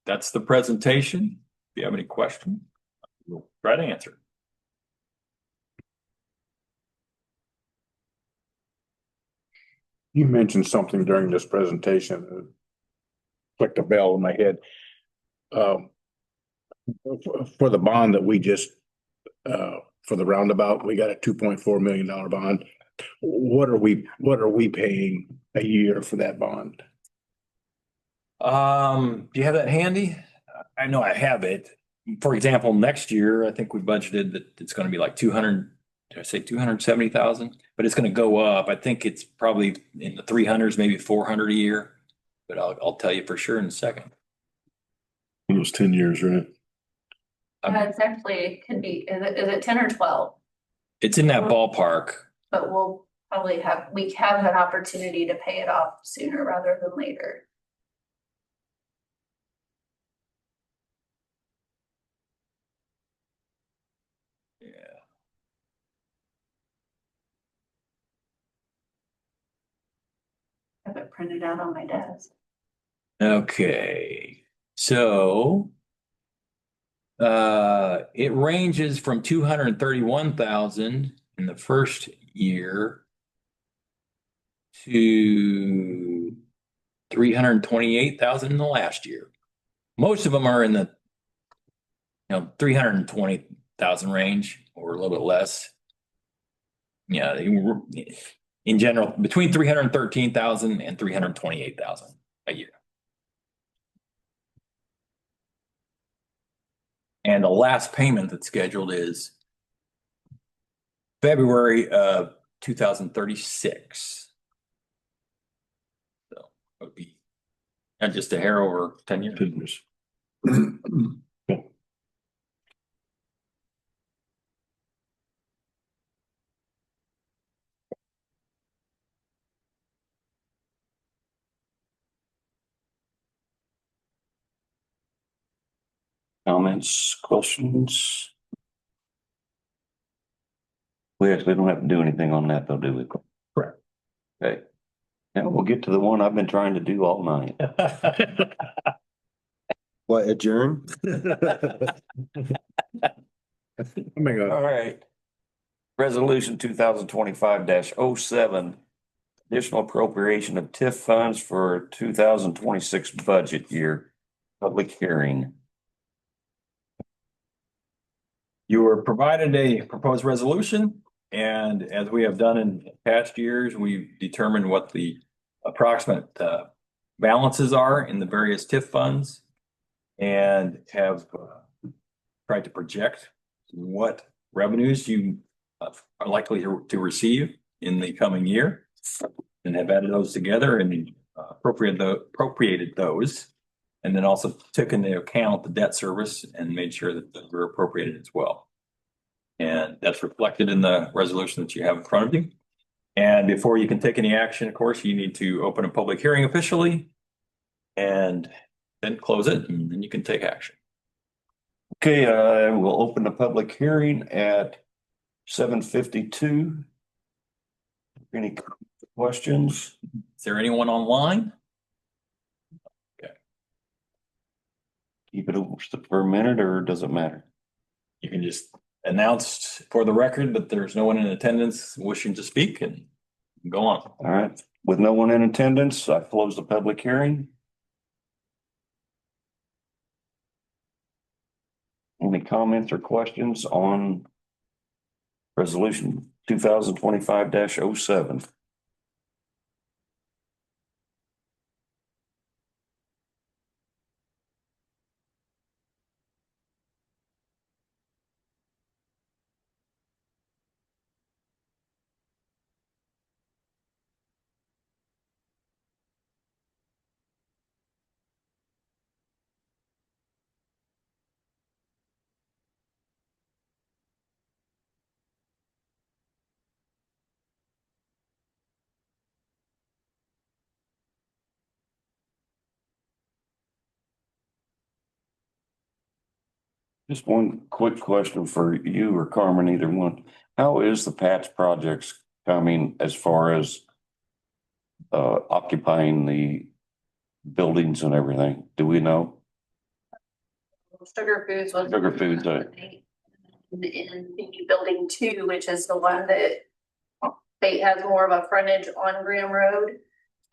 That's the presentation. If you have any questions, we'll try to answer. You mentioned something during this presentation, clicked a bell in my head. For the bond that we just, for the roundabout, we got a $2.4 million bond. What are we paying a year for that bond? Do you have that handy? I know I have it. For example, next year, I think we budgeted that it's gonna be like 200, did I say 270,000? But it's gonna go up. I think it's probably in the 300s, maybe 400 a year. But I'll tell you for sure in a second. It was 10 years, right? It's actually, it could be, is it 10 or 12? It's in that ballpark. But we'll probably we have an opportunity to pay it off sooner rather than later. Yeah. I have it printed out on my desk. Okay, so it ranges from 231,000 in the first year to 328,000 in the last year. Most of them are in the 320,000 range or a little bit less. Yeah, in general, between 313,000 and 328,000 a year. And the last payment that's scheduled is February of 2036. So it would be not just a hair over 10 years. 10 years. Comments, questions? We actually don't have to do anything on that though, do we? Correct. Okay. Now we'll get to the one I've been trying to do all night. What, adjourn? All right. Resolution 2025-07, additional appropriation of TIF funds for 2026 budget year, public hearing. You were provided a proposed resolution, and as we have done in past years, we've determined what the approximate balances are in the various TIF funds and have tried to project what revenues you are likely to receive in the coming year, and have added those together and appropriated those. And then also took into account the debt service and made sure that those were appropriated as well. And that's reflected in the resolution that you have in front of you. And before you can take any action, of course, you need to open a public hearing officially and then close it, and then you can take action. Okay, we'll open the public hearing at 7:52. Any questions? Is there anyone online? Keep it over for a minute, or does it matter? You can just announce for the record that there's no one in attendance wishing to speak and go on. All right, with no one in attendance, I close the public hearing. Any comments or questions on resolution 2025-07? Just one quick question for you or Carmen, either one. How is the patch projects coming as far as occupying the buildings and everything? Do we know? Sugar Foods was. Sugar Foods, In the building 2, which is the one that Fate has more of a frontage on Graham Road.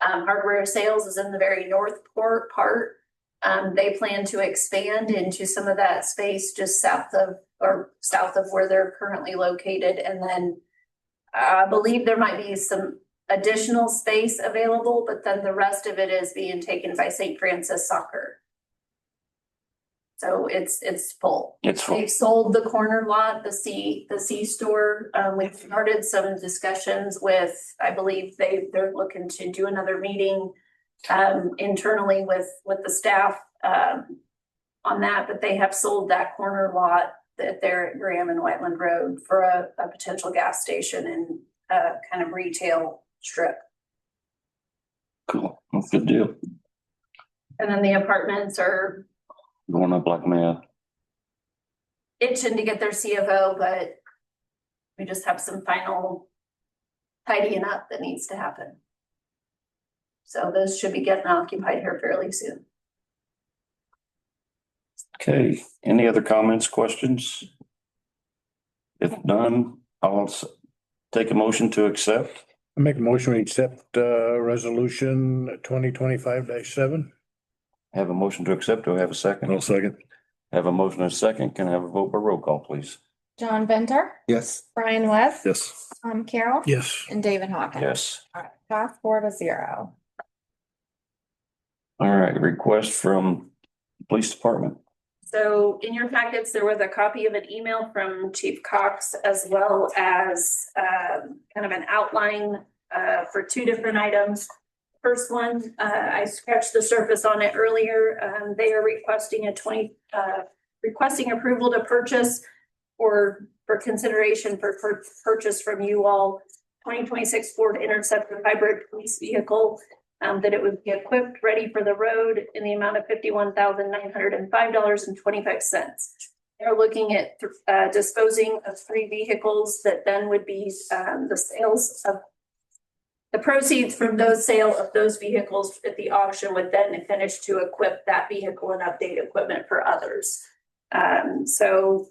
Hardware Sales is in the very north part. They plan to expand into some of that space just south of where they're currently located. And then I believe there might be some additional space available, but then the rest of it is being taken by St. Francis Soccer. So it's full. It's full. They've sold the corner lot, the C store. We've started some discussions with, I believe they're looking to do another meeting internally with the staff on that, but they have sold that corner lot that they're at Graham and Whiteland Road for a potential gas station and kind of retail strip. Cool. That's a good deal. And then the apartments are Going up like mad. itching to get their CFO, but we just have some final tidying up that needs to happen. So those should be getting occupied here fairly soon. Okay, any other comments, questions? If none, take a motion to accept. I make a motion to accept resolution 2025-7. Have a motion to accept. Do I have a second? I'll second. Have a motion and a second. Can I have a vote by roll call, please? John Venter, Yes. Brian West. Yes. Tom Carroll. Yes. And David Hawkins. Yes. All right, pass 4-0. All right, request from police department. So in your packets, there was a copy of an email from Chief Cox as well as kind of an outline for two different items. First one, I scratched the surface on it earlier. They are requesting requesting approval to purchase or for consideration for purchase from you all 2026 Ford Interceptor hybrid police vehicle. That it would be equipped, ready for the road in the amount of $51,905.25. They're looking at disposing of 3 vehicles that then would be the sales of the proceeds from those sale of those vehicles at the auction would then finish to equip that vehicle and update equipment for others. So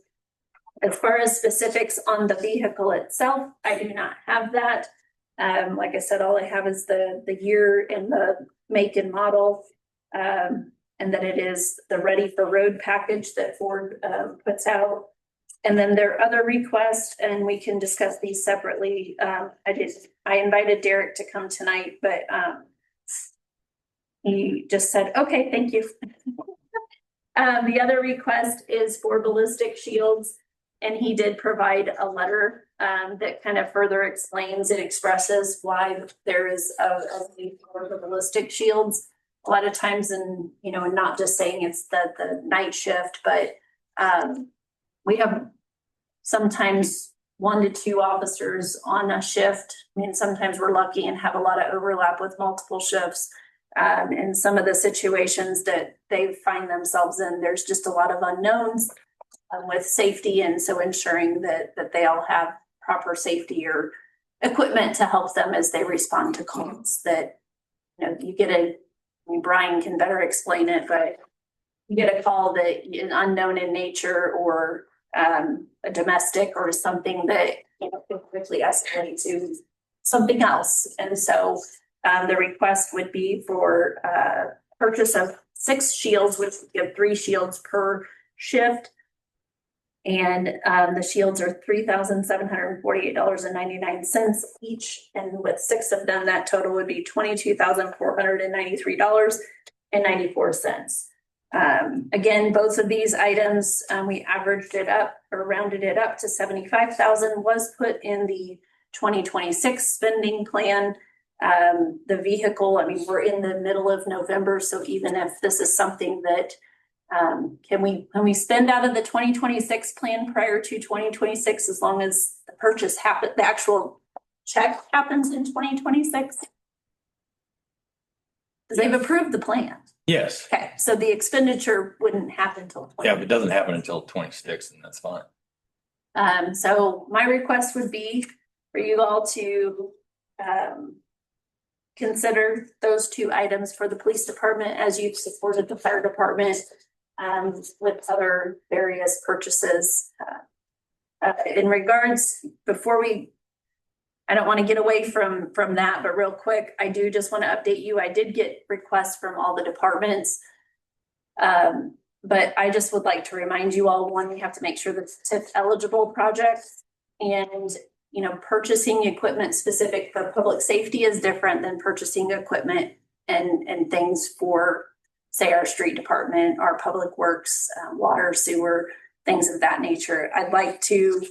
as far as specifics on the vehicle itself, I do not have that. Like I said, all I have is the year and the make and model, and that it is the ready for road package that Ford puts out. And then their other requests, and we can discuss these separately. I invited Derek to come tonight, but he just said, okay, thank you. The other request is for ballistic shields. And he did provide a letter that kind of further explains and expresses why there is a need for the ballistic shields. A lot of times, and not just saying it's the night shift, but we have sometimes 1 to 2 officers on a shift. I mean, sometimes we're lucky and have a lot of overlap with multiple shifts. And some of the situations that they find themselves in, there's just a lot of unknowns with safety, and so ensuring that they all have proper safety or equipment to help them as they respond to calls. That you get Brian can better explain it, but you get a call that an unknown in nature or a domestic or something that could quickly escalate to something else. And so the request would be for purchase of 6 shields, which would give 3 shields per shift. And the shields are $3,748.99 each. And with 6 of them, that total would be $22,493.94. Again, both of these items, we averaged it up or rounded it up to 75,000 was put in the 2026 spending plan. The vehicle, I mean, we're in the middle of November. So even if this is something that can we spend out of the 2026 plan prior to 2026, as long as the purchase happen, the actual check happens in 2026? Because they've approved the plan. Yes. Okay, so the expenditure wouldn't happen until. Yeah, but it doesn't happen until 26, and that's fine. So my request would be for you all to consider those 2 items for the police department as you've supported the fire department with other various purchases. In regards, before we I don't want to get away from that, but real quick, I do just want to update you. I did get requests from all the departments. But I just would like to remind you all, one, we have to make sure that it's TIF eligible projects, and, you know, purchasing equipment specific for public safety is different than purchasing equipment and things for, say, our street department, our public works, water, sewer, things of that nature. I'd like to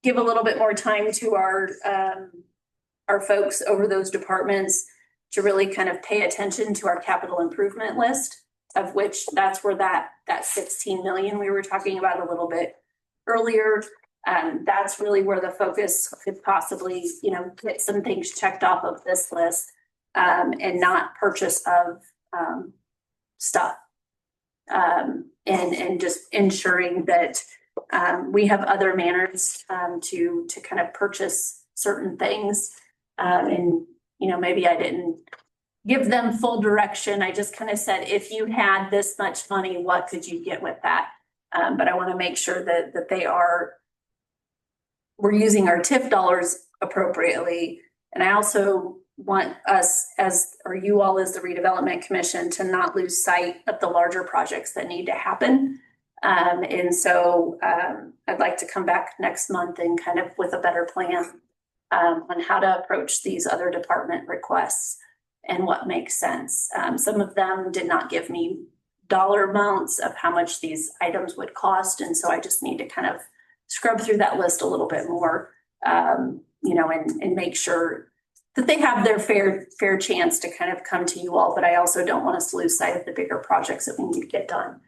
give a little bit more time to our folks over those departments to really kind of pay attention to our capital improvement list, of which that's where that 16 million we were talking about a little bit earlier. That's really where the focus could possibly, you know, get some things checked off of this list, and not purchase of stuff. And just ensuring that we have other manners to kind of purchase certain things. And, you know, maybe I didn't give them full direction. I just kind of said, if you had this much money, what could you get with that? But I want to make sure that we're using our TIF dollars appropriately. And I also want us or you all as the redevelopment commission to not lose sight of the larger projects that need to happen. And so I'd like to come back next month and kind of with a better plan on how to approach these other department requests and what makes sense. Some of them did not give me dollar amounts of how much these items would cost. And so I just need to kind of scrub through that list a little bit more, you know, and make sure that they have their fair chance to kind of come to you all. But I also don't want us to lose sight of the bigger projects that we need to get done.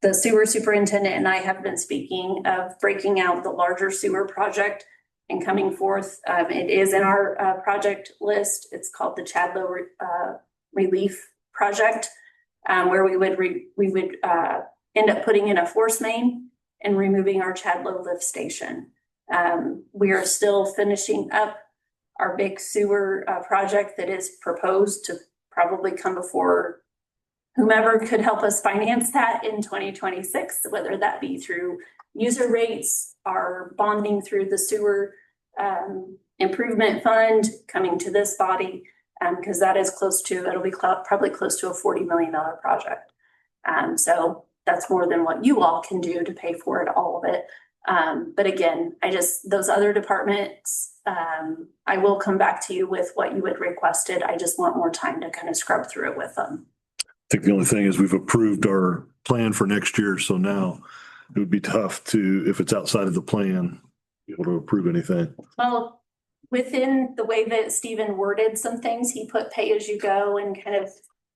The sewer superintendent and I have been speaking of breaking out the larger sewer project and coming forth. It is in our project list. It's called the Chadlow Relief Project, where we would end up putting in a force main and removing our Chadlow lift station. We are still finishing up our big sewer project that is proposed to probably come before whomever could help us finance that in 2026, whether that be through user rates, our bonding through the sewer improvement fund coming to this body, because that is it'll be probably close to a $40 million project. So that's more than what you all can do to pay for it, all of it. But again, those other departments, I will come back to you with what you had requested. I just want more time to kind of scrub through it with them. I think the only thing is we've approved our plan for next year. So now it would be tough if it's outside of the plan, be able to approve anything. Well, within the way that Stephen worded some things, he put pay as you go and kind of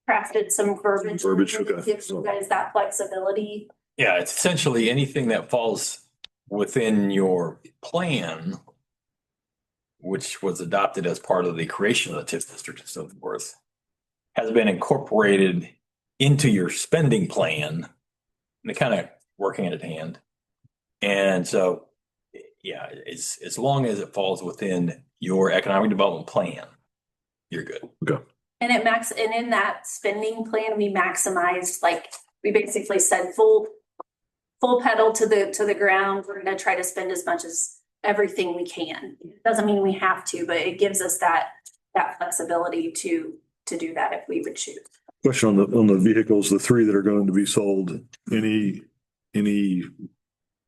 crafted some verbiage. Okay. Gives you guys that flexibility. Yeah, it's essentially anything that falls within your plan, which was adopted as part of the creation of the TIF district and so forth, has been incorporated into your spending plan, and they're kind of working hand in hand. And so, yeah, as long as it falls within your economic development plan, you're good. Okay. And in that spending plan, we maximized, like, we basically said full pedal to the ground. We're going to try to spend as much as everything we can. It doesn't mean we have to, but it gives us that flexibility to do that if we would choose. Question on the vehicles, the 3 that are going to be sold, any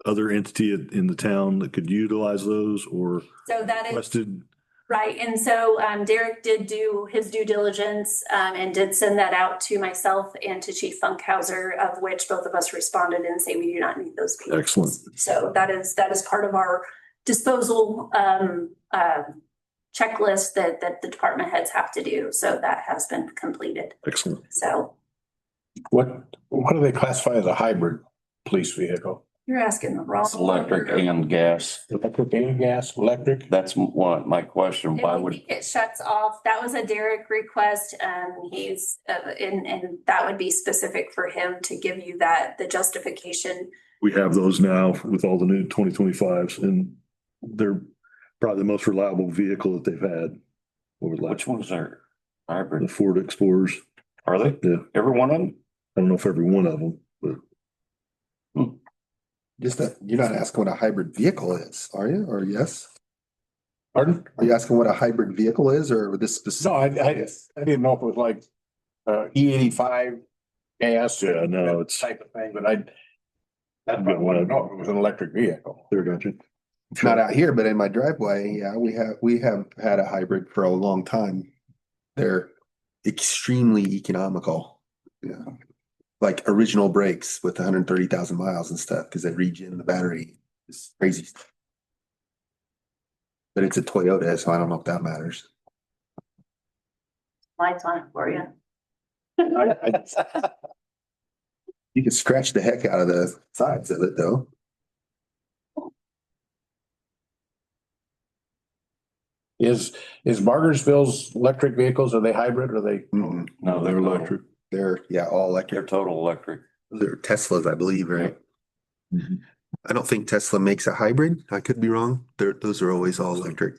other entity in the town that could utilize those or So that is requested? right. And so Derek did do his due diligence and did send that out to myself and to Chief Funkhauser, of which both of us responded and say we do not need those vehicles. Excellent. So that is part of our disposal checklist that the department heads have to do. So that has been completed. Excellent. So What do they classify as a hybrid police vehicle? you're asking the wrong. It's electric and gas. Electric and gas, electric? That's my question. Why And would, it shuts off. That was a Derek request. He's and that would be specific for him to give you the justification. We have those now with all the new 2025s and they're probably the most reliable vehicle that they've had over the which last, ones are the hybrid? Ford Explorers. Are they? Yeah. Every one of them? I don't know if every one of them, but You're not asking what a hybrid vehicle is, are you? Or yes? Pardon? Are you asking what a hybrid vehicle is or this specific? No, I didn't know if it was like, E85 gas. Yeah, no, it's- Type of thing, but that's what I wanted to know, if it was an electric vehicle. There, gotcha. Not out here, but in my driveway, yeah, we have had a hybrid for a long time. They're extremely economical. Yeah. Like original brakes with 130,000 miles and stuff because they regen the battery. It's crazy stuff. But it's a Toyota, so I don't know if that matters. Lights on it for you. You can scratch the heck out of the sides of it though. Is Bargersville's electric vehicles, are they hybrid? Are they? Mm-mm. No, They're electric. They're, yeah, all They're electric. total electric. They're Teslas, I believe, right? Mhm. I don't think Tesla makes a hybrid. I could be wrong. Those are always all electric.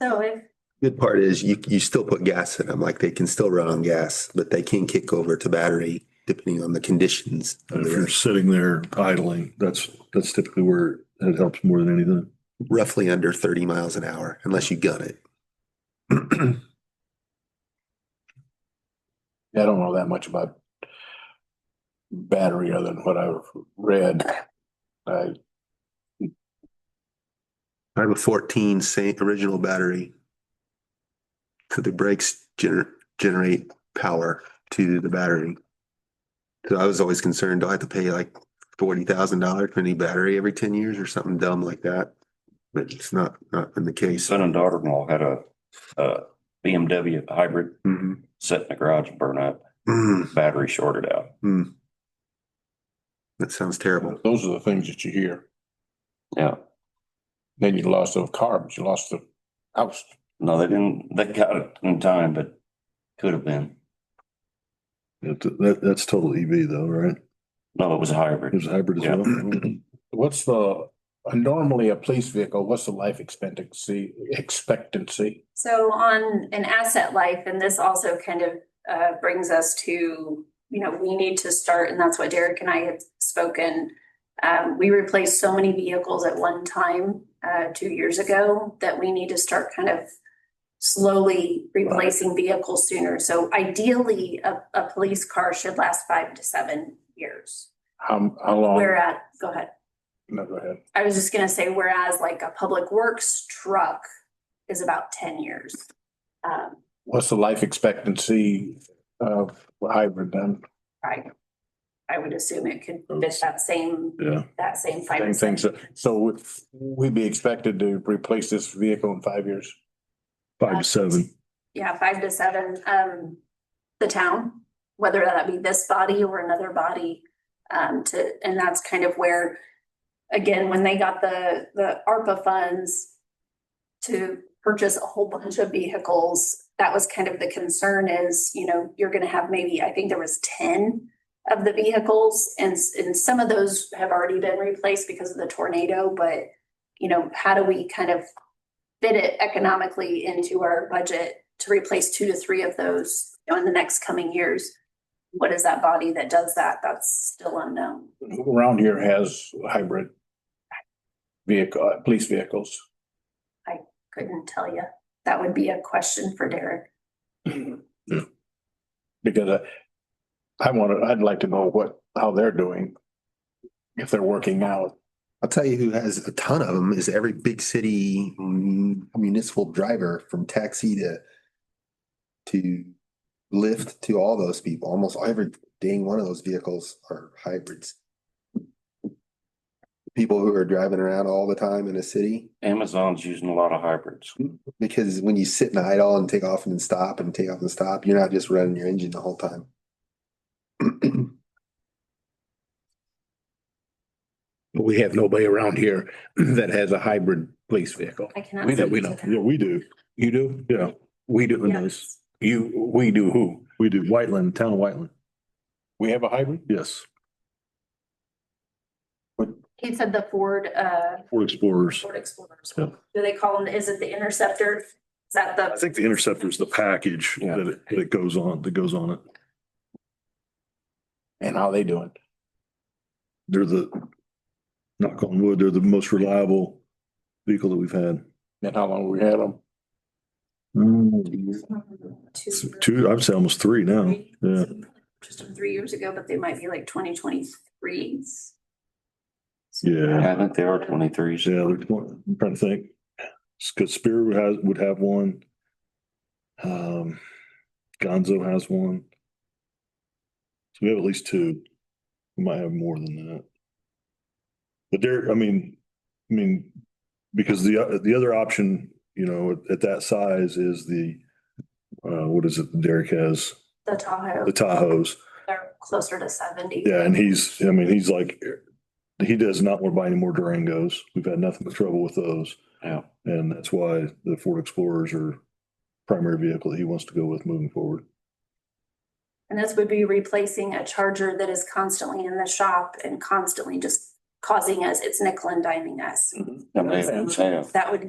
So if Good part is you still put gas in them, like they can still run on gas, but they can kick over to battery depending on the conditions. And if you're sitting there idling, that's typically where it helps more than anything. Roughly under 30 miles an hour, unless you gun it. I don't know that much about battery other than what I've read. I have a 14 Saint original battery. So the brakes generate power to the battery. So I was always concerned, do I have to pay like $40,000 for a new battery every 10 years or something dumb like that? But it's not been the case. Son and daughter-in-law had a BMW hybrid Mhm. set in the garage and burn up. Mm, Battery shorted out. that sounds terrible. Those are the things that you hear. Yeah. Then you lost the car, but you lost the house. No, they didn't, they got it in time, but could have been. That's total EV though, right? No, it was a hybrid. It was a hybrid as Yeah. well. What's normally a police vehicle, what's the life expectancy? So on an asset life, and this also kind of brings us to, we need to start, and that's what Derek and I had spoken. We replaced so many vehicles at one time 2 years ago that we need to start kind of slowly replacing vehicles sooner. So ideally, a police car should last 5 to 7 years. How long? Go ahead. No, go ahead. I was just gonna say, whereas like a public works truck is about 10 years. What's the life expectancy of hybrid then? I would assume it could fit that same, Yeah. that same 5 Same to 7. thing. So we'd be expected to replace this vehicle in 5 years? 5 to 7. Yeah, 5 to 7. The town, whether that be this body or another body, and that's kind of where, again, when they got the ARPA funds to purchase a whole bunch of vehicles, that was kind of the concern is, you're gonna have maybe, I think there was 10 of the vehicles, and some of those have already been replaced because of the tornado, but how do we kind of fit it economically into our budget to replace 2 to 3 of those in the next coming years? What is that body that does that? That's still unknown. Who around here has hybrid police vehicles? Couldn't tell you. That would be a question for Derek. Because I'd like to know how they're doing, if they're working out. I'll tell you who has a ton of them is every big city municipal driver, from taxi to Lyft to all those people. Almost every dang one of those vehicles are hybrids. People who are driving around all the time in a city, Amazon's using a lot of hybrids. because when you sit and idle and take off and stop and take off and stop, you're not just running your engine the whole time. We have nobody around here that has a hybrid police vehicle. I cannot. We speak know. to that. Yeah, we do. You do? Yeah, We do. Yes. We do who? we do. Whiteland, town of Whiteland. We have a hybrid? Yes. He said the Ford Ford Explorers. Explorers. Yeah. Do they call them, is it the Interceptor? Is that I the, think the Interceptor is the package Yeah. that it goes on, it. And how they doing? They're knock on wood, they're the most reliable vehicle that we've had. And how long we had them? Two, I'd say almost three now. Yeah. Just 3 years ago, but they might be like 2023s. Yeah. I think they are 23s. Yeah, I'm trying to think. Cause Spear would have one. Gonzo has one. So we have at least two. We might have more than that. But I mean, because the other option, you know, at that size is what is it that Derek has? The Tahoe, The Tahoes. they're closer to 70. Yeah, and he's like, he does not want to buy any more Durangos. We've had nothing but trouble with those. Yeah. And that's why the Ford Explorers are primary vehicle that he wants to go with moving forward. And this would be replacing a Charger that is constantly in the shop and constantly just causing us, it's nickel and diming us. That would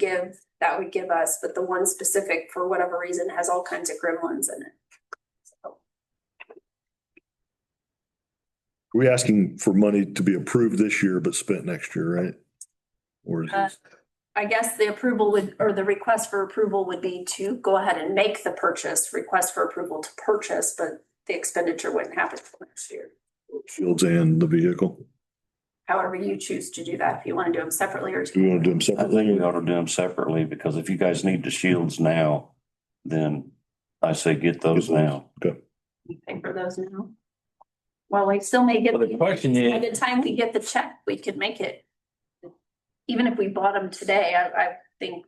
give us, but the one specific, for whatever reason, has all kinds of gremlins in it. So, We're asking for money to be approved this year, but spent next year, right? Or is this? I guess the approval would, or the request for approval would be to go ahead and make the purchase, request for approval to purchase, but the expenditure wouldn't happen until next year. Shields and the vehicle? However you choose to do that, if you want to do them separately or Do we want to do them I separately? think we ought to do them separately, because if you guys need the shields now, then I say get those now. Okay. pay for those now. Well, we still may get, Well, the question by is, the time we get the check, we could make it. Even if we bought them today, I think.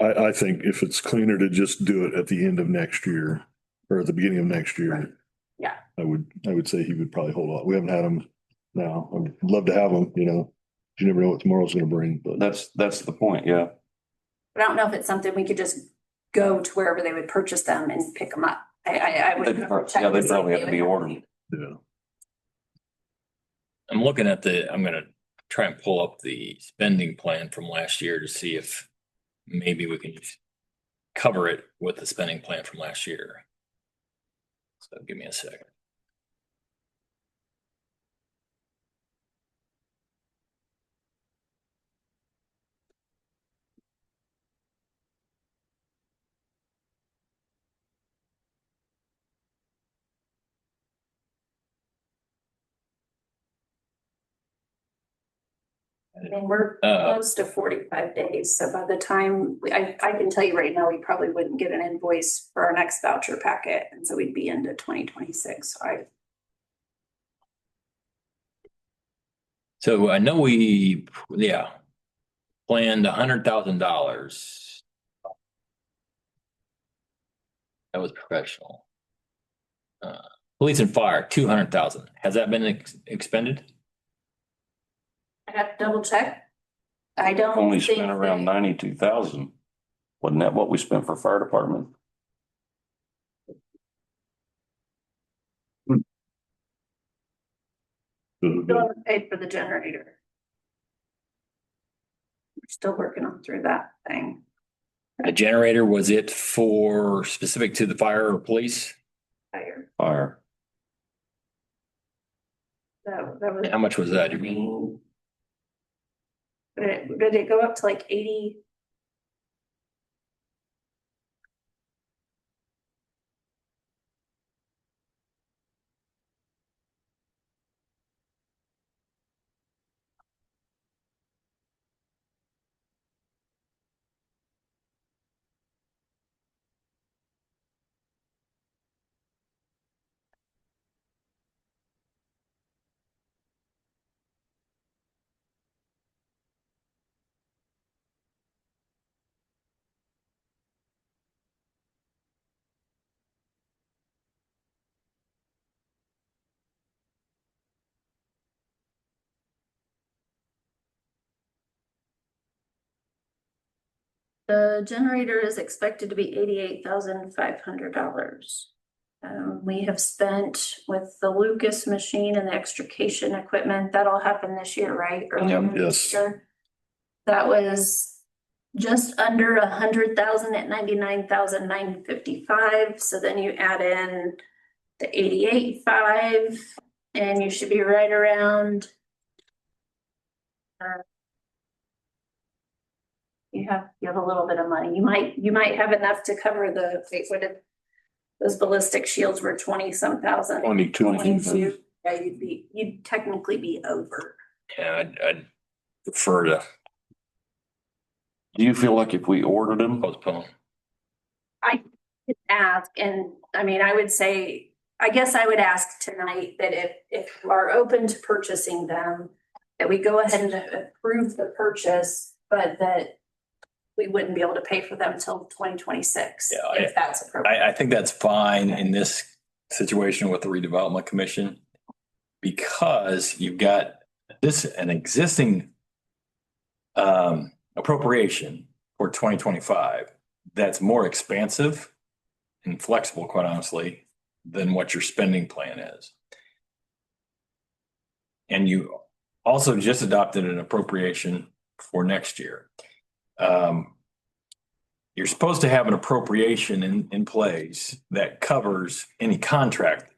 I think if it's cleaner to just do it at the end of next year or at the beginning of next year. Yeah. I would say he would probably hold on. We haven't had them now. I'd love to have them, you know. You never know what tomorrow's gonna bring, but That's the point, yeah. But I don't know if it's something we could just go to wherever they would purchase them and pick them up. I would. They'd probably have to be ordered. yeah. I'm looking at I'm gonna try and pull up the spending plan from last year to see if maybe we can just cover it with the spending plan from last year. So give me a second. I mean, we're Uh, close to 45 days, so by the time, I can tell you right now, we probably wouldn't get an invoice for our next voucher packet, and so we'd be into 2026, so So I know we, planned $100,000. That was professional. Police and fire, 200,000. Has that been expended? I'd have to double check. I don't Only think spent around that- 92,000. Wasn't that what we spent for fire department? Still haven't paid for the generator. We're still working on through that thing. A generator, was it for specific to the fire or police? Fire. That was. How much was that? You mean? Did it go up to like 80? The generator is expected to be $88,500. We have spent with the Lucas machine and the extrication equipment, that'll happen this year, right? Earlier Yep. this Yes. year. That was just under 100,000 at 99,955. So then you add in the 88.5 And you should be right around. You have a little bit of money. You might have enough to cover those ballistic shields were 20-some thousand. 22. Yeah, you'd technically be over. Yeah, I'd prefer to Do you feel like if we ordered them, postpone. Ask, and I mean, I would say, I guess I would ask tonight that if you are open to purchasing them, that we go ahead and approve the purchase, but that we wouldn't be able to pay for them till 2026, Yeah, if that's appropriate. I think that's fine in this situation with the redevelopment commission. Because you've got an existing appropriation for 2025 that's more expansive and flexible, quite honestly, than what your spending plan is. And you also just adopted an appropriation for next year. You're supposed to have an appropriation in place that covers any contract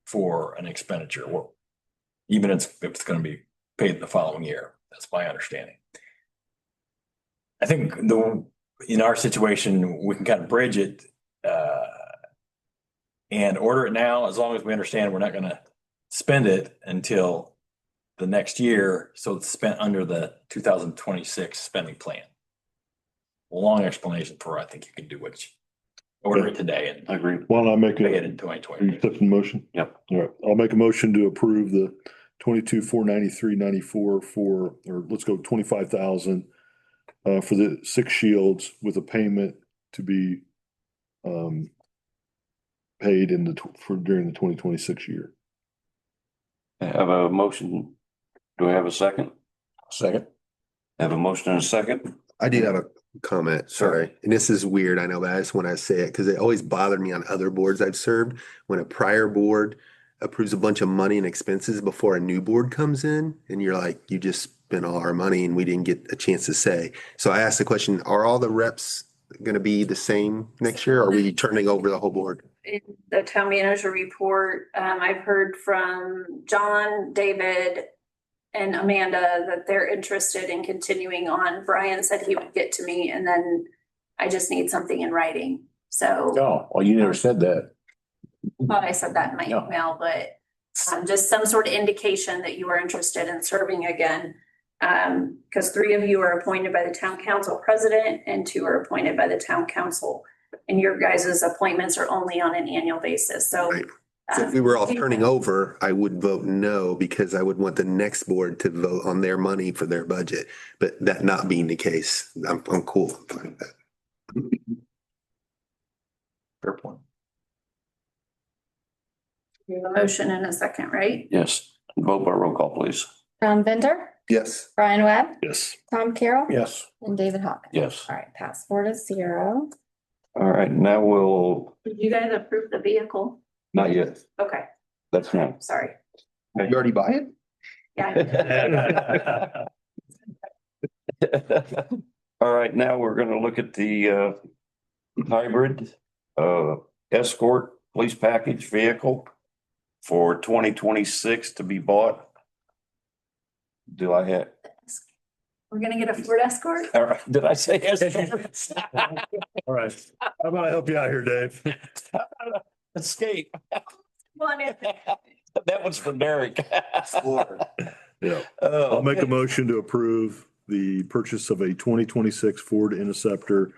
for an expenditure, well, even if it's going to be paid the following year. That's my understanding. I think in our situation, we can kind of bridge it and order it now, as long as we understand we're not going to spend it until the next year. So it's spent under the 2026 spending plan. A long explanation for, I think you can do order it today and I agree. Why don't I make pay it a, in are you 2020. accepting the motion? Yep. All right, I'll make a motion to approve the 22,493.94 or let's go 25,000 for the 6 shields with a payment to be paid during the 2026 year. I have a motion. Do I have a second? Second. I have a motion and a second. I do have a comment, sorry. And this is weird, I know, but I just want to say it because it always bothered me on other boards I've served when a prior board approves a bunch of money and expenses before a new board comes in and you're like, you just spent all our money and we didn't get a chance to say. So I asked the question, are all the reps going to be the same next year? Or are we turning over the whole board? In the town manager report, I've heard from John, David, and Amanda that they're interested in continuing on. Brian said he would get to me, and then I just need something in writing. So Oh, well, you never said that. thought I said that in my No. email, but just some sort of indication that you are interested in serving again. Because 3 of you are appointed by the town council president and 2 are appointed by the town council. And your guys' appointments are only on an annual basis, so. Right. So if we were all turning over, I would vote no because I would want the next board to vote on their money for their budget. But that not being the case, I'm cool. I'm fine with that. Fair point. A motion in a second, right? Yes. Vote by roll call, please. John Venter, Yes. Brian Webb, Yes. Tom Carroll. Yes. And David Hawkins. Yes. All right, pass 4-0. All right, now we'll, Did you guys approve the vehicle? not yet. Okay, That's not. sorry. You already buy it? Yeah. All right, now we're gonna look at the hybrid escort police package vehicle for 2026 to be bought. Do I have, We're gonna get a Ford Escort? all right, did I say escort? All right. How about I help you out here, Dave? Escape. Well, I mean, That one's for Derek. Yeah. Oh, I'll make a motion to approve the purchase of a 2026 Ford Interceptor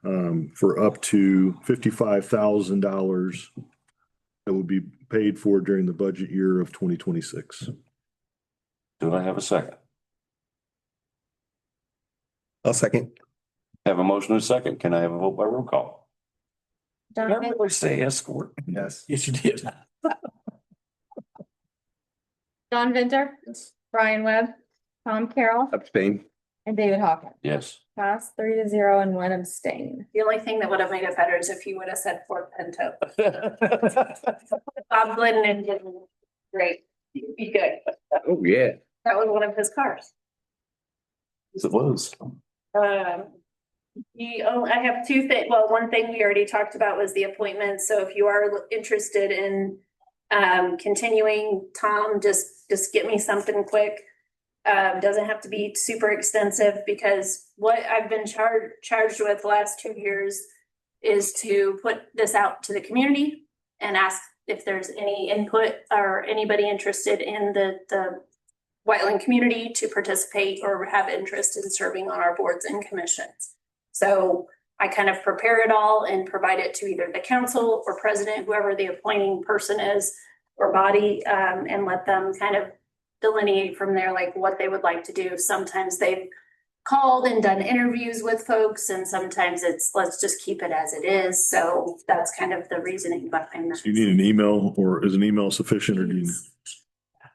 for up to $55,000 that would be paid for during the budget year of 2026. Do I have a second? I'll second. Have a motion and a second. Can I have a vote by roll call? Did I John, really say escort? Yes. Yes, you did. John Venter, Brian Webb, Tom Carroll, Abstain. and David Hawkins. Yes. Pass 3-0 and 1 abstain. the only thing that would have made it better is if you would have said Ford Pinto. Bob Glidden and didn't, great, you'd be good. Oh, yeah. That was one of his cars. It was. I have 2 things. Well, one thing we already talked about was the appointment. So if you are interested in Continuing, Tom, just get me something quick. Doesn't have to be super extensive, because what I've been charged with the last 2 years is to put this out to the community and ask if there's any input or anybody interested in the Whiteland community to participate or have interest in serving on our boards and commissions. So I kind of prepare it all and provide it to either the council or president, whoever the appointing person is or body, and let them kind of delineate from there, like what they would like to do. Sometimes they've called and done interviews with folks, and sometimes it's, let's just keep it as it is. So that's kind of the reasoning behind that. Do you need an email, or is an email sufficient, or do you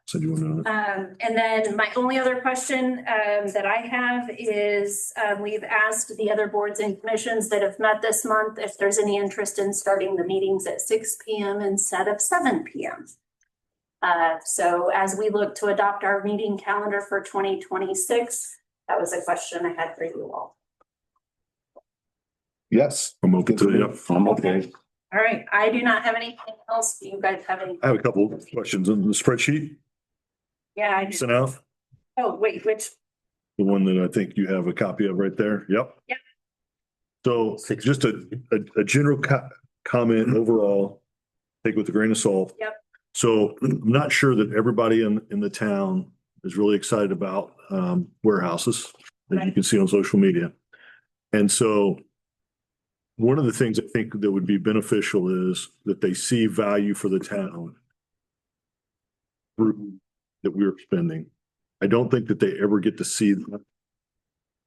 send you one? And then my only other question that I have is, we've asked the other boards and commissions that have met this month if there's any interest in starting the meetings at 6 p.m. instead of 7 p.m. So as we look to adopt our meeting calendar for 2026, that was a question I had for you all. Yes. I'm open to it. Yep. I'm okay. All right, I do not have anything else. Do you guys have any? I have a couple of questions on the spreadsheet Yeah, I do. sent out. Oh, wait, which? The one that I think you have a copy of right there. Yep. Yep. So just a general comment overall, take it with a grain of salt. Yep. So I'm not sure that everybody in the town is really excited about warehouses, as you can see on social media. And so one of the things I think that would be beneficial is that they see value for the town through that we're spending. I don't think that they ever get to see that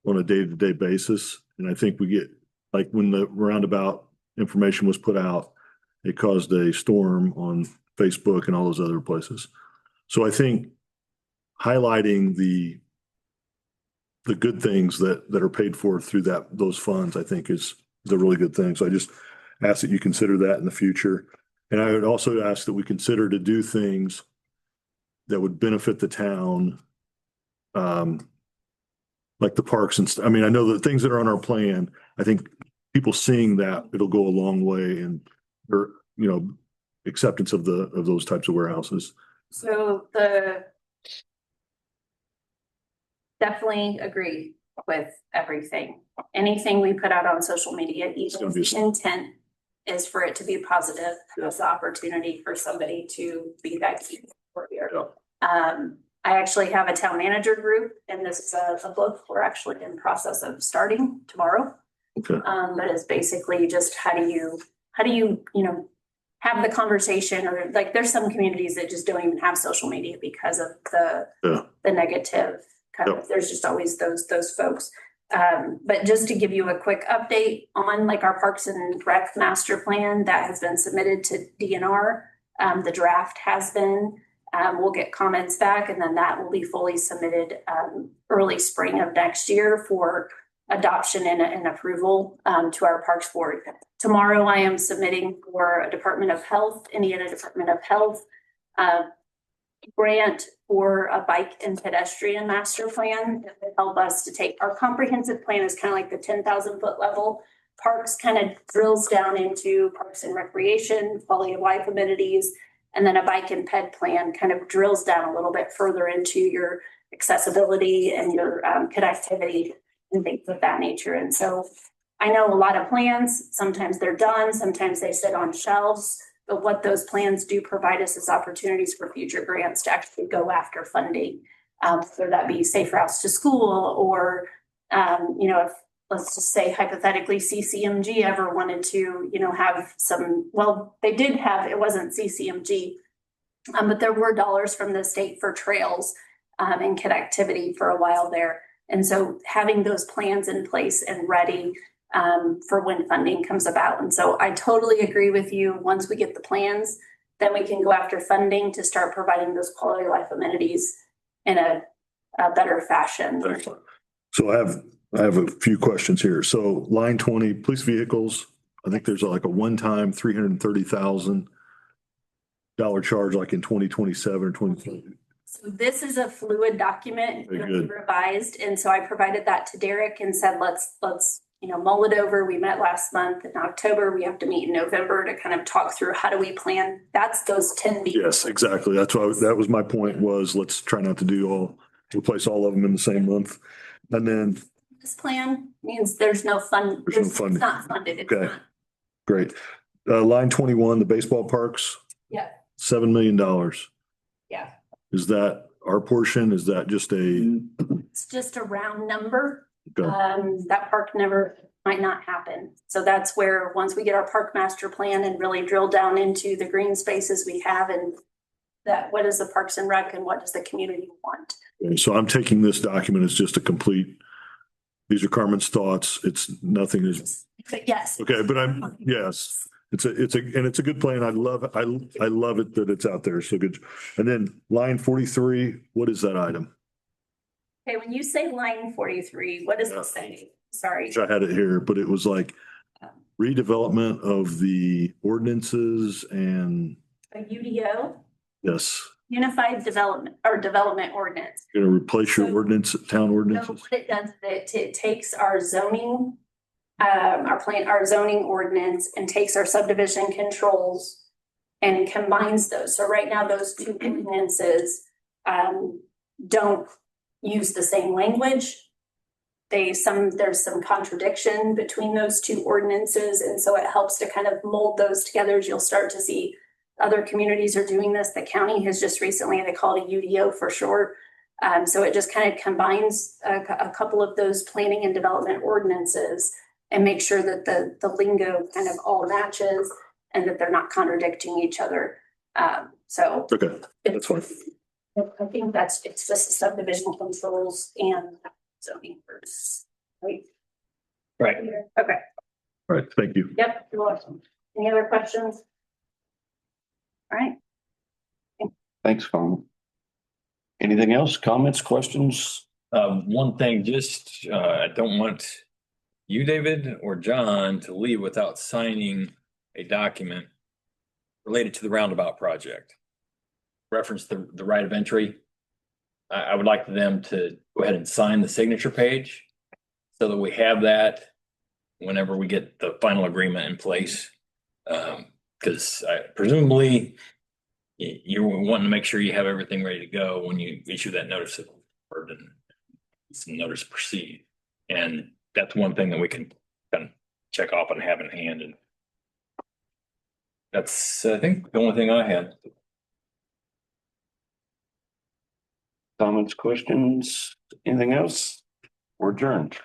on a day-to-day basis. And I think we get, like when the roundabout information was put out, it caused a storm on Facebook and all those other places. So I think highlighting the good things that are paid for through those funds, I think is a really good thing. So I just ask that you consider that in the future. And I would also ask that we consider to do things that would benefit the town, like the parks and stuff. I mean, I know the things that are on our plan, I think people seeing that, it'll go a long way in their, acceptance of those types of warehouses. So definitely agree with everything. Anything we put out on social media, even gonna be if the intent is for it to be positive, as the opportunity for somebody to be that key for here. Yeah. I actually have a town manager group, and this is a book we're actually in process of starting tomorrow. Okay. But it's basically just how do you, have the conversation, or like there's some communities that just don't even have social media because of the negative kind of, there's just always those folks. But just to give you a quick update on like our Parks and Rec master plan that has been submitted to DNR. The draft has been, we'll get comments back, and then that will be fully submitted early spring of next year for adoption and approval to our Parks Board. Tomorrow I am submitting for a Department of Health, Indiana Department of Health grant for a bike and pedestrian master plan that will help us to take our comprehensive plan is kind of like the 10,000 foot level. Parks kind of drills down into parks and recreation, quality of life amenities, and then a bike and ped plan kind of drills down a little bit further into your accessibility and your connectivity and things of that nature. And so I know a lot of plans, sometimes they're done, sometimes they sit on shelves, but what those plans do provide us is opportunities for future grants to actually go after funding, whether that be Safe Routes to School or, if let's just say hypothetically CCMG ever wanted to, have some, well, they did have, it wasn't CCMG, but there were dollars from the state for trails and connectivity for a while there. And so having those plans in place and ready for when funding comes about. And so I totally agree with you. Once we get the plans, then we can go after funding to start providing those quality of life amenities in a better fashion. Excellent. So I have a few questions here. So line 20, police vehicles, I think there's like a one-time $330,000 charge like in 2027 or 2020. So this is a fluid document Very good. revised. And so I provided that to Derek and said, let's mull it over. We met last month in October. We have to meet in November to kind of talk through how do we plan. That's those 10 meetings. Yes, exactly. That's why, that was my point, was let's try not to replace all of them in the same month. And then, This plan means there's no fund. There's no funding. It's not funded. It's Okay. not. great. Line 21, the baseball parks, Yeah, $7 million. yeah. Is that our portion? Is that just a? It's just a round number. Okay. That park might not happen. So that's where, once we get our park master plan and really drill down into the green spaces we have and that, what is the Parks and Rec and what does the community want? So I'm taking this document as just a complete, these are Carmen's thoughts. It's nothing is, But yes. okay, but yes, it's a good plan. I love it that it's out there. So good. And then line 43, what is that item? Okay, when you say line 43, what does it say? Sorry. Which I had it here, but it was like redevelopment of the ordinances and A UDO, yes, Unified Development or Development Ordinance. gonna replace your ordinance, town So ordinances. what it does, it takes our zoning, our zoning ordinance and takes our subdivision controls and combines those. So right now, those two ordinances don't use the same language. There's some contradiction between those two ordinances, and so it helps to kind of mold those together. As you'll start to see other communities are doing this. The county has just recently, they call it a UDO for short. So it just kind of combines a couple of those planning and development ordinances and make sure that the lingo kind of all matches and that they're not contradicting each other. So Okay, that's fine. I think it's just the subdivision controls and zoning first, right? Right. Okay, All right, thank you. yep, you're welcome. Any other questions? All right. Thanks, Carmen. Anything else? Comments, questions? One thing, just, I don't want you, David, or John to leave without signing a document related to the roundabout project. Reference the right of entry. I would like them to go ahead and sign the signature page so that we have that whenever we get the final agreement in place. Because presumably you're wanting to make sure you have everything ready to go when you issue that notice of burden, notice to proceed. And that's one thing that we can kind of check off and have in hand. And that's, I think, the only thing I had. Comments, questions? Anything else? We're adjourned.